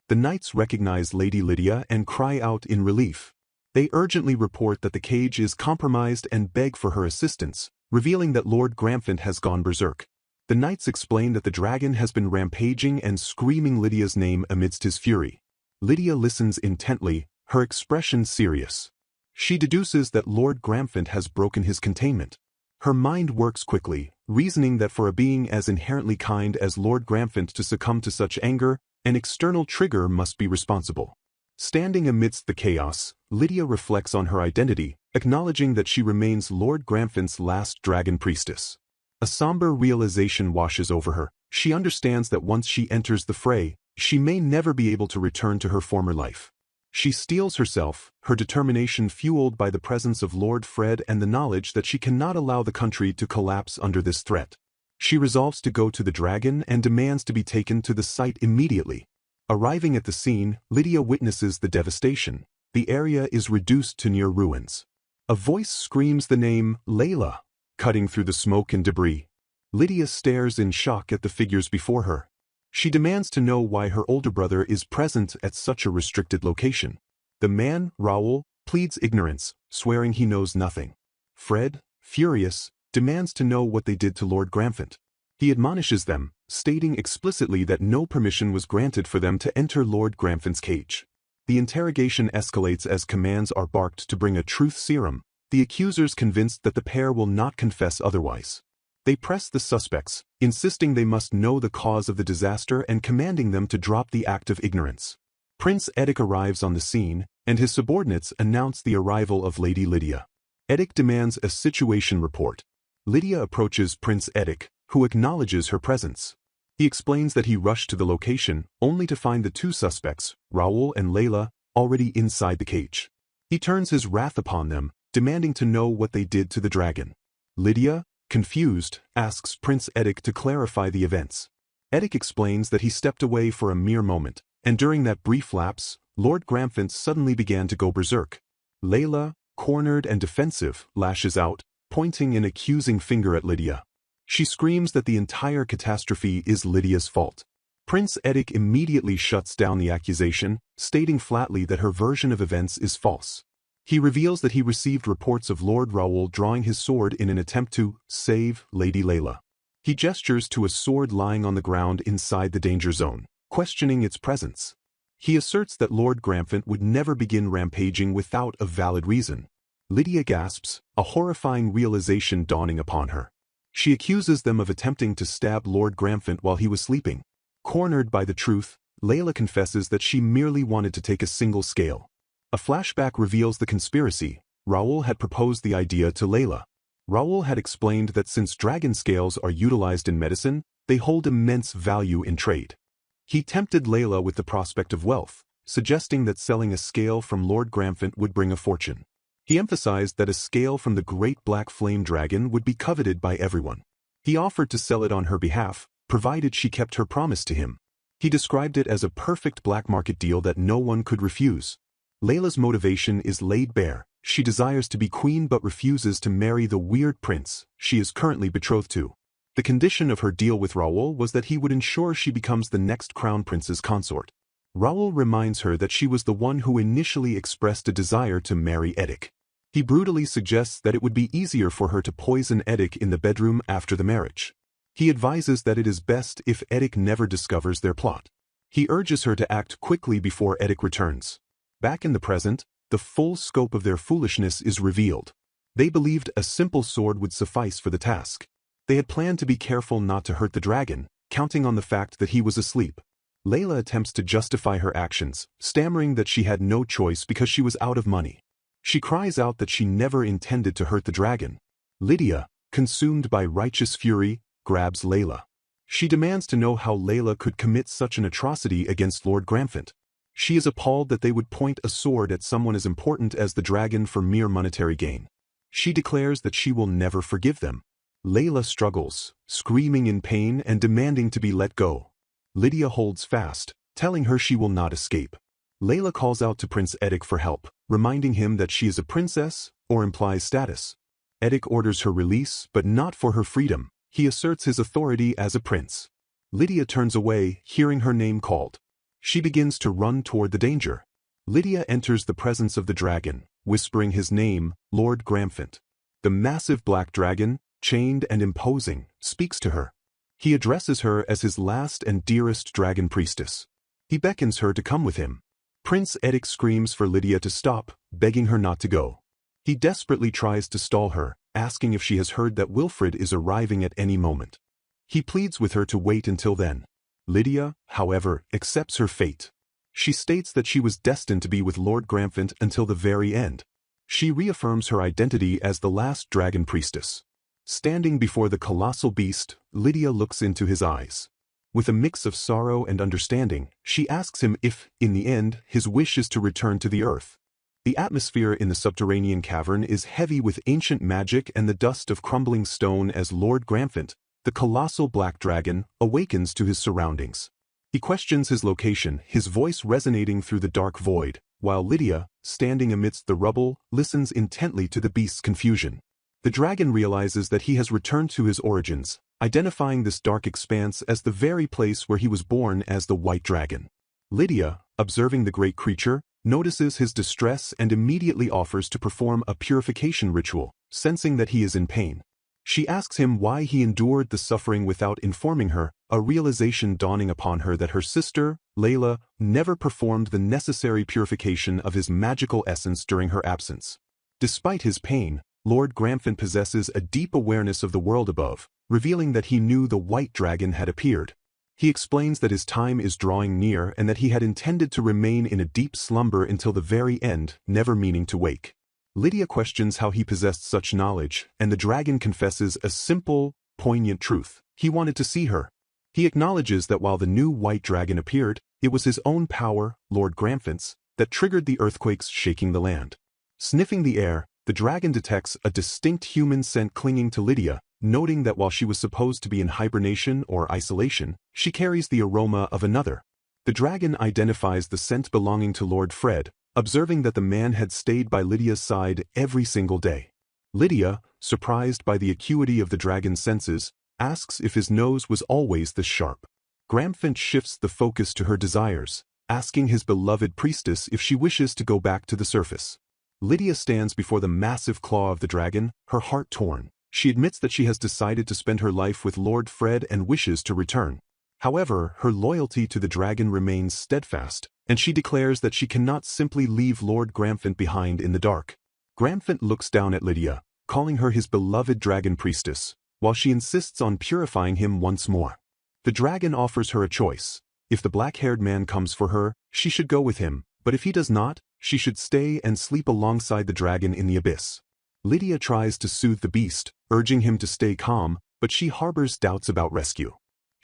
The knights recognize Lady Lydia and cry out in relief. They urgently report that the cage is compromised and beg for her assistance, revealing that Lord Gramphant has gone berserk. The knights explain that the dragon has been rampaging and screaming Lydia's name amidst his fury. Lydia listens intently, her expression serious. She deduces that Lord Gramphant has broken his containment. Her mind works quickly, reasoning that for a being as inherently kind as Lord Gramphant to succumb to such anger, an external trigger must be responsible. Standing amidst the chaos, Lydia reflects on her identity, acknowledging that she remains Lord Gramphant's last dragon priestess. A somber realization washes over her. She understands that once she enters the fray, she may never be able to return to her former life. She steels herself, her determination fueled by the presence of Lord Fred and the knowledge that she cannot allow the country to collapse under this threat. She resolves to go to the dragon and demands to be taken to the site immediately. Arriving at the scene, Lydia witnesses the devastation. The area is reduced to near ruins. A voice screams the name, Layla, cutting through the smoke and debris. Lydia stares in shock at the figures before her. She demands to know why her older brother is present at such a restricted location. The man, Raoul, pleads ignorance, swearing he knows nothing. Fred, furious, demands to know what they did to Lord Gramphant. He admonishes them, stating explicitly that no permission was granted for them to enter Lord Gramphant's cage. The interrogation escalates as commands are barked to bring a truth serum, the accusers convinced that the pair will not confess otherwise. They press the suspects, insisting they must know the cause of the disaster and commanding them to drop the act of ignorance. Prince Edic arrives on the scene, and his subordinates announce the arrival of Lady Lydia. Edic demands a situation report. Lydia approaches Prince Edic, who acknowledges her presence. He explains that he rushed to the location, only to find the two suspects, Raoul and Layla, already inside the cage. He turns his wrath upon them, demanding to know what they did to the dragon. Lydia, confused, asks Prince Edic to clarify the events. Edic explains that he stepped away for a mere moment, and during that brief lapse, Lord Gramphant suddenly began to go berserk. Layla, cornered and defensive, lashes out, pointing an accusing finger at Lydia. She screams that the entire catastrophe is Lydia's fault. Prince Edic immediately shuts down the accusation, stating flatly that her version of events is false. He reveals that he received reports of Lord Raoul drawing his sword in an attempt to save Lady Layla. He gestures to a sword lying on the ground inside the danger zone, questioning its presence. He asserts that Lord Gramphant would never begin rampaging without a valid reason. Lydia gasps, a horrifying realization dawning upon her. She accuses them of attempting to stab Lord Gramphant while he was sleeping. Cornered by the truth, Layla confesses that she merely wanted to take a single scale. A flashback reveals the conspiracy. Raoul had proposed the idea to Layla. Raoul had explained that since dragon scales are utilized in medicine, they hold immense value in trade. He tempted Layla with the prospect of wealth, suggesting that selling a scale from Lord Gramphant would bring a fortune. He emphasized that a scale from the great black flame dragon would be coveted by everyone. He offered to sell it on her behalf, provided she kept her promise to him. He described it as a perfect black market deal that no one could refuse. Layla's motivation is laid bare. She desires to be queen but refuses to marry the weird prince she is currently betrothed to. The condition of her deal with Raoul was that he would ensure she becomes the next crown prince's consort. Raoul reminds her that she was the one who initially expressed a desire to marry Edic. He brutally suggests that it would be easier for her to poison Edic in the bedroom after the marriage. He advises that it is best if Edic never discovers their plot. He urges her to act quickly before Edic returns. Back in the present, the full scope of their foolishness is revealed. They believed a simple sword would suffice for the task. They had planned to be careful not to hurt the dragon, counting on the fact that he was asleep. Layla attempts to justify her actions, stammering that she had no choice because she was out of money. She cries out that she never intended to hurt the dragon. Lydia, consumed by righteous fury, grabs Layla. She demands to know how Layla could commit such an atrocity against Lord Gramphant. She is appalled that they would point a sword at someone as important as the dragon for mere monetary gain. She declares that she will never forgive them. Layla struggles, screaming in pain and demanding to be let go. Lydia holds fast, telling her she will not escape. Layla calls out to Prince Edic for help, reminding him that she is a princess, or implies status. Edic orders her release, but not for her freedom. He asserts his authority as a prince. Lydia turns away, hearing her name called. She begins to run toward the danger. Lydia enters the presence of the dragon, whispering his name, Lord Gramphant. The massive black dragon, chained and imposing, speaks to her. He addresses her as his last and dearest dragon priestess. He beckons her to come with him. Prince Edic screams for Lydia to stop, begging her not to go. He desperately tries to stall her, asking if she has heard that Wilfred is arriving at any moment. He pleads with her to wait until then. Lydia, however, accepts her fate. She states that she was destined to be with Lord Gramphant until the very end. She reaffirms her identity as the last dragon priestess. Standing before the colossal beast, Lydia looks into his eyes. With a mix of sorrow and understanding, she asks him if, in the end, his wish is to return to the earth. The atmosphere in the subterranean cavern is heavy with ancient magic and the dust of crumbling stone as Lord Gramphant, the colossal black dragon, awakens to his surroundings. He questions his location, his voice resonating through the dark void, while Lydia, standing amidst the rubble, listens intently to the beast's confusion. The dragon realizes that he has returned to his origins, identifying this dark expanse as the very place where he was born as the White Dragon. Lydia, observing the great creature, notices his distress and immediately offers to perform a purification ritual, sensing that he is in pain. She asks him why he endured the suffering without informing her, a realization dawning upon her that her sister, Layla, never performed the necessary purification of his magical essence during her absence. Despite his pain, Lord Gramphant possesses a deep awareness of the world above, revealing that he knew the White Dragon had appeared. He explains that his time is drawing near and that he had intended to remain in a deep slumber until the very end, never meaning to wake. Lydia questions how he possessed such knowledge, and the dragon confesses a simple, poignant truth. He wanted to see her. He acknowledges that while the new White Dragon appeared, it was his own power, Lord Gramphant's, that triggered the earthquakes shaking the land. Sniffing the air, the dragon detects a distinct human scent clinging to Lydia, noting that while she was supposed to be in hibernation or isolation, she carries the aroma of another. The dragon identifies the scent belonging to Lord Fred, observing that the man had stayed by Lydia's side every single day. Lydia, surprised by the acuity of the dragon's senses, asks if his nose was always this sharp. Gramphant shifts the focus to her desires, asking his beloved priestess if she wishes to go back to the surface. Lydia stands before the massive claw of the dragon, her heart torn. She admits that she has decided to spend her life with Lord Fred and wishes to return. However, her loyalty to the dragon remains steadfast, and she declares that she cannot simply leave Lord Gramphant behind in the dark. Gramphant looks down at Lydia, calling her his beloved dragon priestess, while she insists on purifying him once more. The dragon offers her a choice. If the black-haired man comes for her, she should go with him, but if he does not, she should stay and sleep alongside the dragon in the abyss. Lydia tries to soothe the beast, urging him to stay calm, but she harbors doubts about rescue.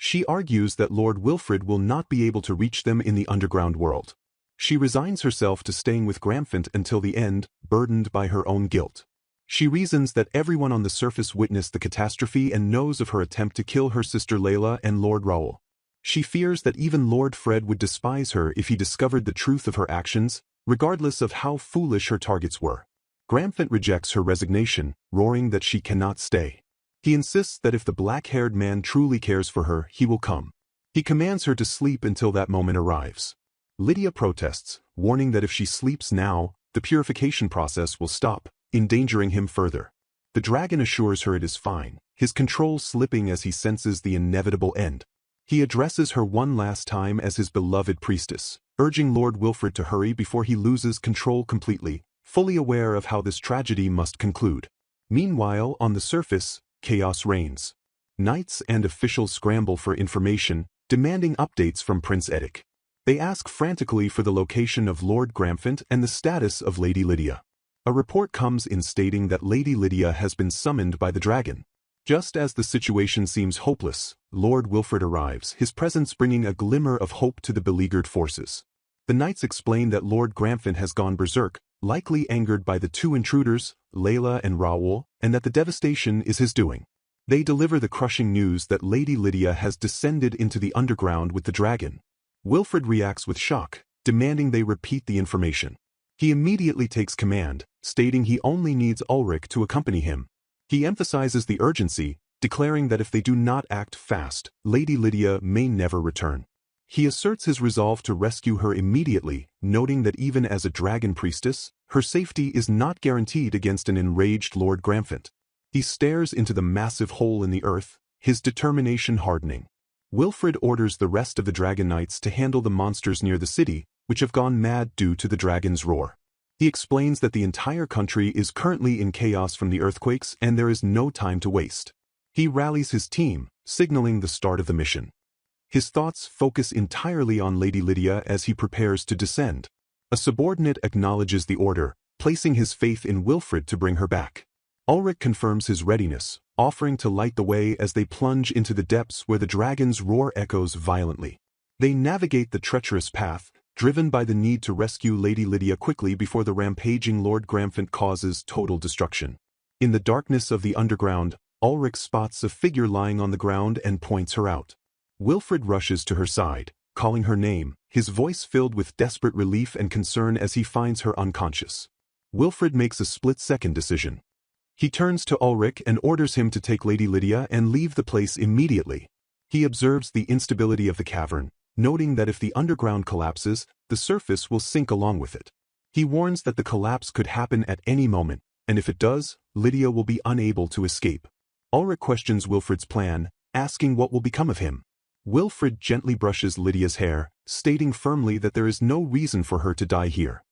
She argues that Lord Wilfred will not be able to reach them in the underground world. She resigns herself to staying with Gramphant until the end, burdened by her own guilt. She reasons that everyone on the surface witnessed the catastrophe and knows of her attempt to kill her sister Layla and Lord Raoul. She fears that even Lord Fred would despise her if he discovered the truth of her actions, regardless of how foolish her targets were. Gramphant rejects her resignation, roaring that she cannot stay. He insists that if the black-haired man truly cares for her, he will come. He commands her to sleep until that moment arrives. Lydia protests, warning that if she sleeps now, the purification process will stop, endangering him further. The dragon assures her it is fine, his control slipping as he senses the inevitable end. He addresses her one last time as his beloved priestess, urging Lord Wilfred to hurry before he loses control completely, fully aware of how this tragedy must conclude. Meanwhile, on the surface, chaos reigns. Knights and officials scramble for information, demanding updates from Prince Edic. They ask frantically for the location of Lord Gramphant and the status of Lady Lydia. A report comes in stating that Lady Lydia has been summoned by the dragon. Just as the situation seems hopeless, Lord Wilfred arrives, his presence bringing a glimmer of hope to the beleaguered forces. The knights explain that Lord Gramphant has gone berserk, likely angered by the two intruders, Layla and Raoul, and that the devastation is his doing. They deliver the crushing news that Lady Lydia has descended into the underground with the dragon. Wilfred reacts with shock, demanding they repeat the information. He immediately takes command, stating he only needs Ulrich to accompany him. He emphasizes the urgency, declaring that if they do not act fast, Lady Lydia may never return. He asserts his resolve to rescue her immediately, noting that even as a dragon priestess, her safety is not guaranteed against an enraged Lord Gramphant. He stares into the massive hole in the earth, his determination hardening. Wilfred orders the rest of the dragon knights to handle the monsters near the city, which have gone mad due to the dragon's roar. He explains that the entire country is currently in chaos from the earthquakes and there is no time to waste. He rallies his team, signaling the start of the mission. His thoughts focus entirely on Lady Lydia as he prepares to descend. A subordinate acknowledges the order, placing his faith in Wilfred to bring her back. Ulrich confirms his readiness, offering to light the way as they plunge into the depths where the dragon's roar echoes violently. They navigate the treacherous path, driven by the need to rescue Lady Lydia quickly before the rampaging Lord Gramphant causes total destruction. In the darkness of the underground, Ulrich spots a figure lying on the ground and points her out. Wilfred rushes to her side, calling her name, his voice filled with desperate relief and concern as he finds her unconscious. Wilfred makes a split-second decision. He turns to Ulrich and orders him to take Lady Lydia and leave the place immediately. He observes the instability of the cavern, noting that if the underground collapses, the surface will sink along with it. He warns that the collapse could happen at any moment, and if it does, Lydia will be unable to escape. Ulrich questions Wilfred's plan, asking what will become of him. Wilfred gently brushes Lydia's hair, stating firmly that there is no reason for her to die here.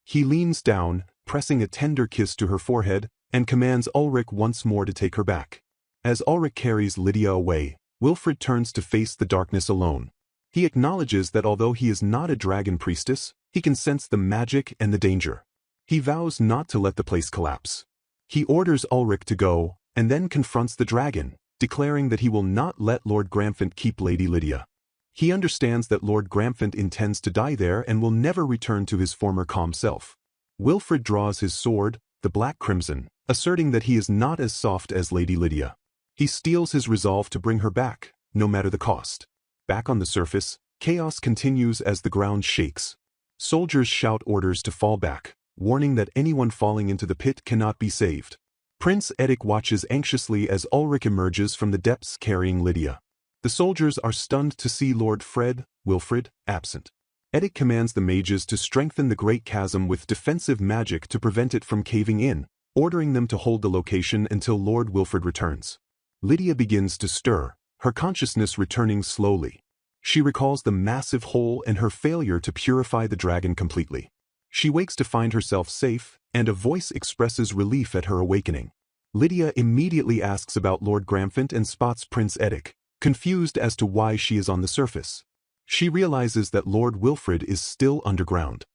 He leans down, pressing a tender kiss to her forehead, and commands Ulrich once more to take her back. As Ulrich carries Lydia away, Wilfred turns to face the darkness alone. He acknowledges that although he is not a dragon priestess, he can sense the magic and the danger. He vows not to let the place collapse. He orders Ulrich to go, and then confronts the dragon, declaring that he will not let Lord Gramphant keep Lady Lydia. He understands that Lord Gramphant intends to die there and will never return to his former calm self. Wilfred draws his sword, the Black Crimson, asserting that he is not as soft as Lady Lydia. He steels his resolve to bring her back, no matter the cost. Back on the surface, chaos continues as the ground shakes. Soldiers shout orders to fall back, warning that anyone falling into the pit cannot be saved. Prince Edic watches anxiously as Ulrich emerges from the depths carrying Lydia. The soldiers are stunned to see Lord Wilfred, absent. Edic commands the mages to strengthen the great chasm with defensive magic to prevent it from caving in, ordering them to hold the location until Lord Wilfred returns. Lydia begins to stir, her consciousness returning slowly. She recalls the massive hole and her failure to purify the dragon completely. She wakes to find herself safe, and a voice expresses relief at her awakening. Lydia immediately asks about Lord Gramphant and spots Prince Edic, confused as to why she is on the surface. She realizes that Lord Wilfred is still underground.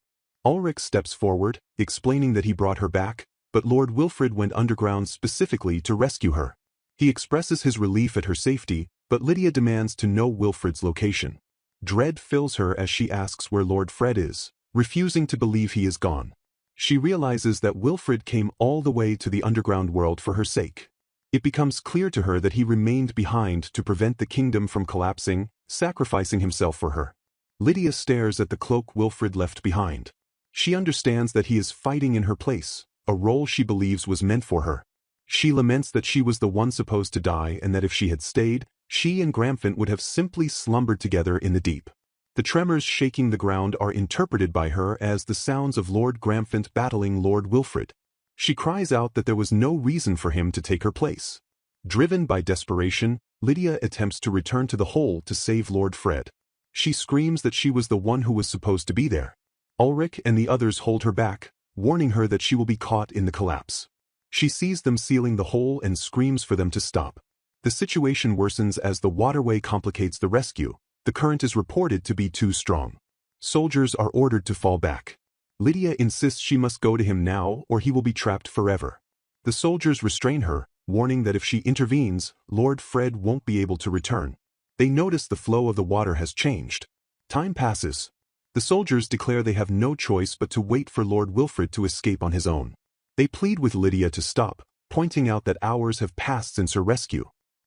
Ulrich steps forward, explaining that he brought her back, but Lord Wilfred went underground specifically to rescue her. He expresses his relief at her safety, but Lydia demands to know Wilfred's location. Dread fills her as she asks where Lord Fred is, refusing to believe he is gone. She realizes that Wilfred came all the way to the underground world for her sake. It becomes clear to her that he remained behind to prevent the kingdom from collapsing, sacrificing himself for her. Lydia stares at the cloak Wilfred left behind. She understands that he is fighting in her place, a role she believes was meant for her. She laments that she was the one supposed to die and that if she had stayed, she and Gramphant would have simply slumbered together in the deep. The tremors shaking the ground are interpreted by her as the sounds of Lord Gramphant battling Lord Wilfred. She cries out that there was no reason for him to take her place. Driven by desperation, Lydia attempts to return to the hole to save Lord Fred. She screams that she was the one who was supposed to be there. Ulrich and the others hold her back, warning her that she will be caught in the collapse. She sees them sealing the hole and screams for them to stop. The situation worsens as the waterway complicates the rescue. The current is reported to be too strong. Soldiers are ordered to fall back. Lydia insists she must go to him now or he will be trapped forever. The soldiers restrain her, warning that if she intervenes, Lord Fred won't be able to return. They notice the flow of the water has changed. Time passes. The soldiers declare they have no choice but to wait for Lord Wilfred to escape on his own. They plead with Lydia to stop, pointing out that hours have passed since her rescue.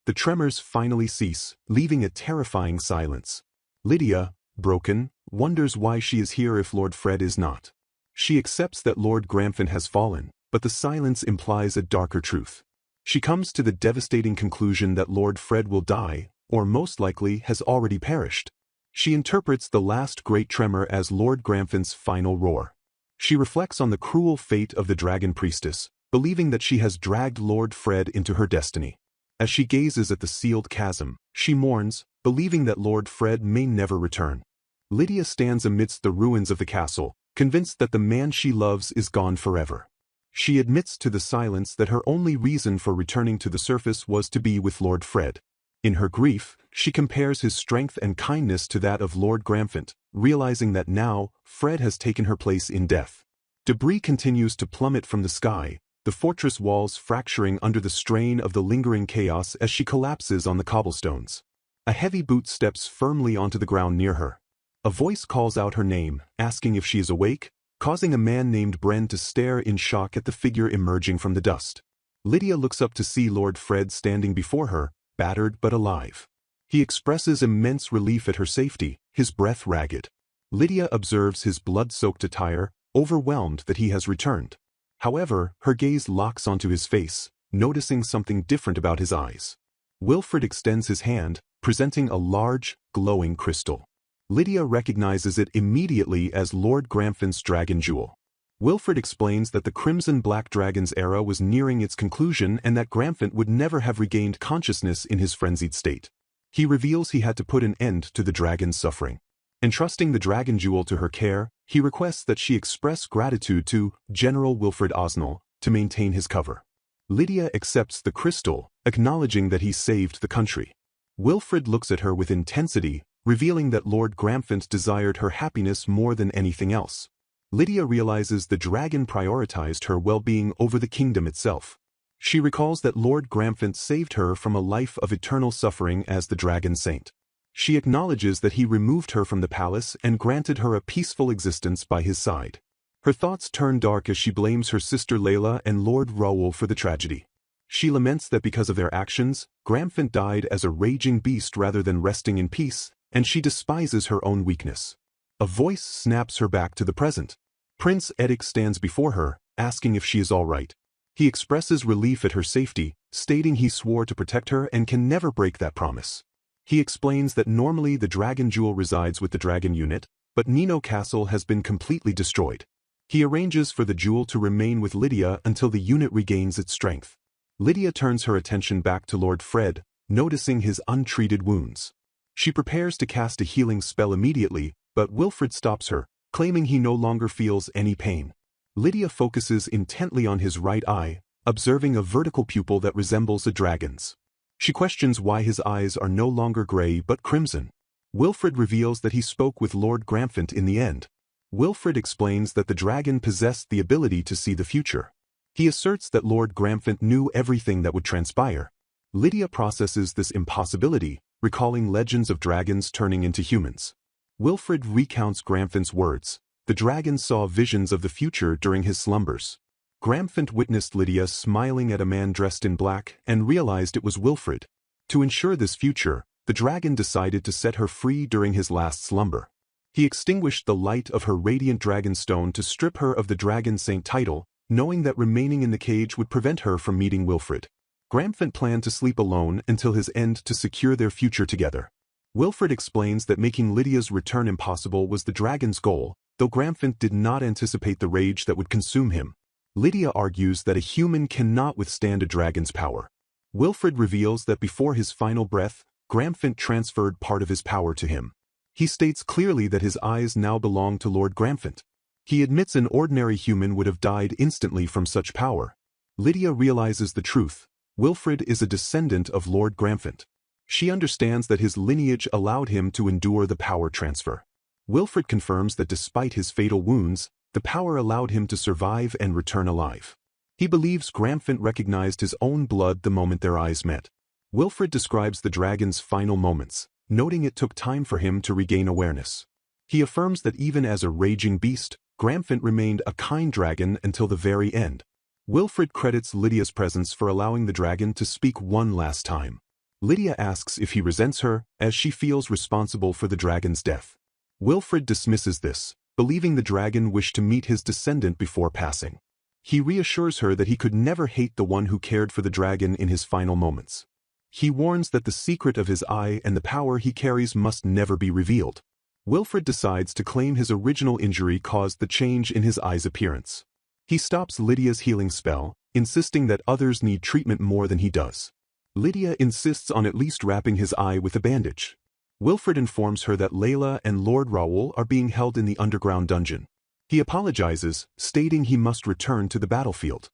The tremors finally cease, leaving a terrifying silence. Lydia, broken, wonders why she is here if Lord Fred is not. She accepts that Lord Gramphant has fallen, but the silence implies a darker truth. She comes to the devastating conclusion that Lord Fred will die, or most likely has already perished. She interprets the last great tremor as Lord Gramphant's final roar. She reflects on the cruel fate of the dragon priestess, believing that she has dragged Lord Fred into her destiny. As she gazes at the sealed chasm, she mourns, believing that Lord Fred may never return. Lydia stands amidst the ruins of the castle, convinced that the man she loves is gone forever. She admits to the silence that her only reason for returning to the surface was to be with Lord Fred. In her grief, she compares his strength and kindness to that of Lord Gramphant, realizing that now, Fred has taken her place in death. Debris continues to plummet from the sky, the fortress walls fracturing under the strain of the lingering chaos as she collapses on the cobblestones. A heavy boot steps firmly onto the ground near her. A voice calls out her name, asking if she is awake, causing a man named Bren to stare in shock at the figure emerging from the dust. Lydia looks up to see Lord Fred standing before her, battered but alive. He expresses immense relief at her safety, his breath ragged. Lydia observes his blood-soaked attire, overwhelmed that he has returned. However, her gaze locks onto his face, noticing something different about his eyes. Wilfred extends his hand, presenting a large, glowing crystal. Lydia recognizes it immediately as Lord Gramphant's dragon jewel. Wilfred explains that the Crimson-Black Dragon's era was nearing its conclusion and that Gramphant would never have regained consciousness in his frenzied state. He reveals he had to put an end to the dragon's suffering. Entrusting the dragon jewel to her care, he requests that she express gratitude to General Wilfred Osnell to maintain his cover. Lydia accepts the crystal, acknowledging that he saved the country. Wilfred looks at her with intensity, revealing that Lord Gramphant desired her happiness more than anything else. Lydia realizes the dragon prioritized her well-being over the kingdom itself. She recalls that Lord Gramphant saved her from a life of eternal suffering as the dragon saint. She acknowledges that he removed her from the palace and granted her a peaceful existence by his side. Her thoughts turn dark as she blames her sister Layla and Lord Raoul for the tragedy. She laments that because of their actions, Gramphant died as a raging beast rather than resting in peace, and she despises her own weakness. A voice snaps her back to the present. Prince Edic stands before her, asking if she is all right. He expresses relief at her safety, stating he swore to protect her and can never break that promise. He explains that normally the dragon jewel resides with the dragon unit, but Nino Castle has been completely destroyed. He arranges for the jewel to remain with Lydia until the unit regains its strength. Lydia turns her attention back to Lord Fred, noticing his untreated wounds. She prepares to cast a healing spell immediately, but Wilfred stops her, claiming he no longer feels any pain. Lydia focuses intently on his right eye, observing a vertical pupil that resembles a dragon's. She questions why his eyes are no longer gray but crimson. Wilfred reveals that he spoke with Lord Gramphant in the end. Wilfred explains that the dragon possessed the ability to see the future. He asserts that Lord Gramphant knew everything that would transpire. Lydia processes this impossibility, recalling legends of dragons turning into humans. Wilfred recounts Gramphant's words. The dragon saw visions of the future during his slumbers. Gramphant witnessed Lydia smiling at a man dressed in black and realized it was Wilfred. To ensure this future, the dragon decided to set her free during his last slumber. He extinguished the light of her radiant dragonstone to strip her of the Dragon Saint title, knowing that remaining in the cage would prevent her from meeting Wilfred. Gramphant planned to sleep alone until his end to secure their future together. Wilfred explains that making Lydia's return impossible was the dragon's goal, though Gramphant did not anticipate the rage that would consume him. Lydia argues that a human cannot withstand a dragon's power. Wilfred reveals that before his final breath, Gramphant transferred part of his power to him. He states clearly that his eyes now belong to Lord Gramphant. He admits an ordinary human would have died instantly from such power. Lydia realizes the truth. Wilfred is a descendant of Lord Gramphant. She understands that his lineage allowed him to endure the power transfer. Wilfred confirms that despite his fatal wounds, the power allowed him to survive and return alive. He believes Gramphant recognized his own blood the moment their eyes met. Wilfred describes the dragon's final moments, noting it took time for him to regain awareness. He affirms that even as a raging beast, Gramphant remained a kind dragon until the very end. Wilfred credits Lydia's presence for allowing the dragon to speak one last time. Lydia asks if he resents her, as she feels responsible for the dragon's death. Wilfred dismisses this, believing the dragon wished to meet his descendant before passing. He reassures her that he could never hate the one who cared for the dragon in his final moments. He warns that the secret of his eye and the power he carries must never be revealed. Wilfred decides to claim his original injury caused the change in his eye's appearance. He stops Lydia's healing spell, insisting that others need treatment more than he does. Lydia insists on at least wrapping his eye with a bandage. Wilfred informs her that Layla and Lord Raoul are being held in the underground dungeon. He apologizes, stating he must return to the battlefield.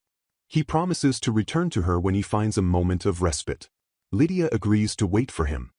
He promises to return to her when he finds a moment of respite. Lydia agrees to wait for him.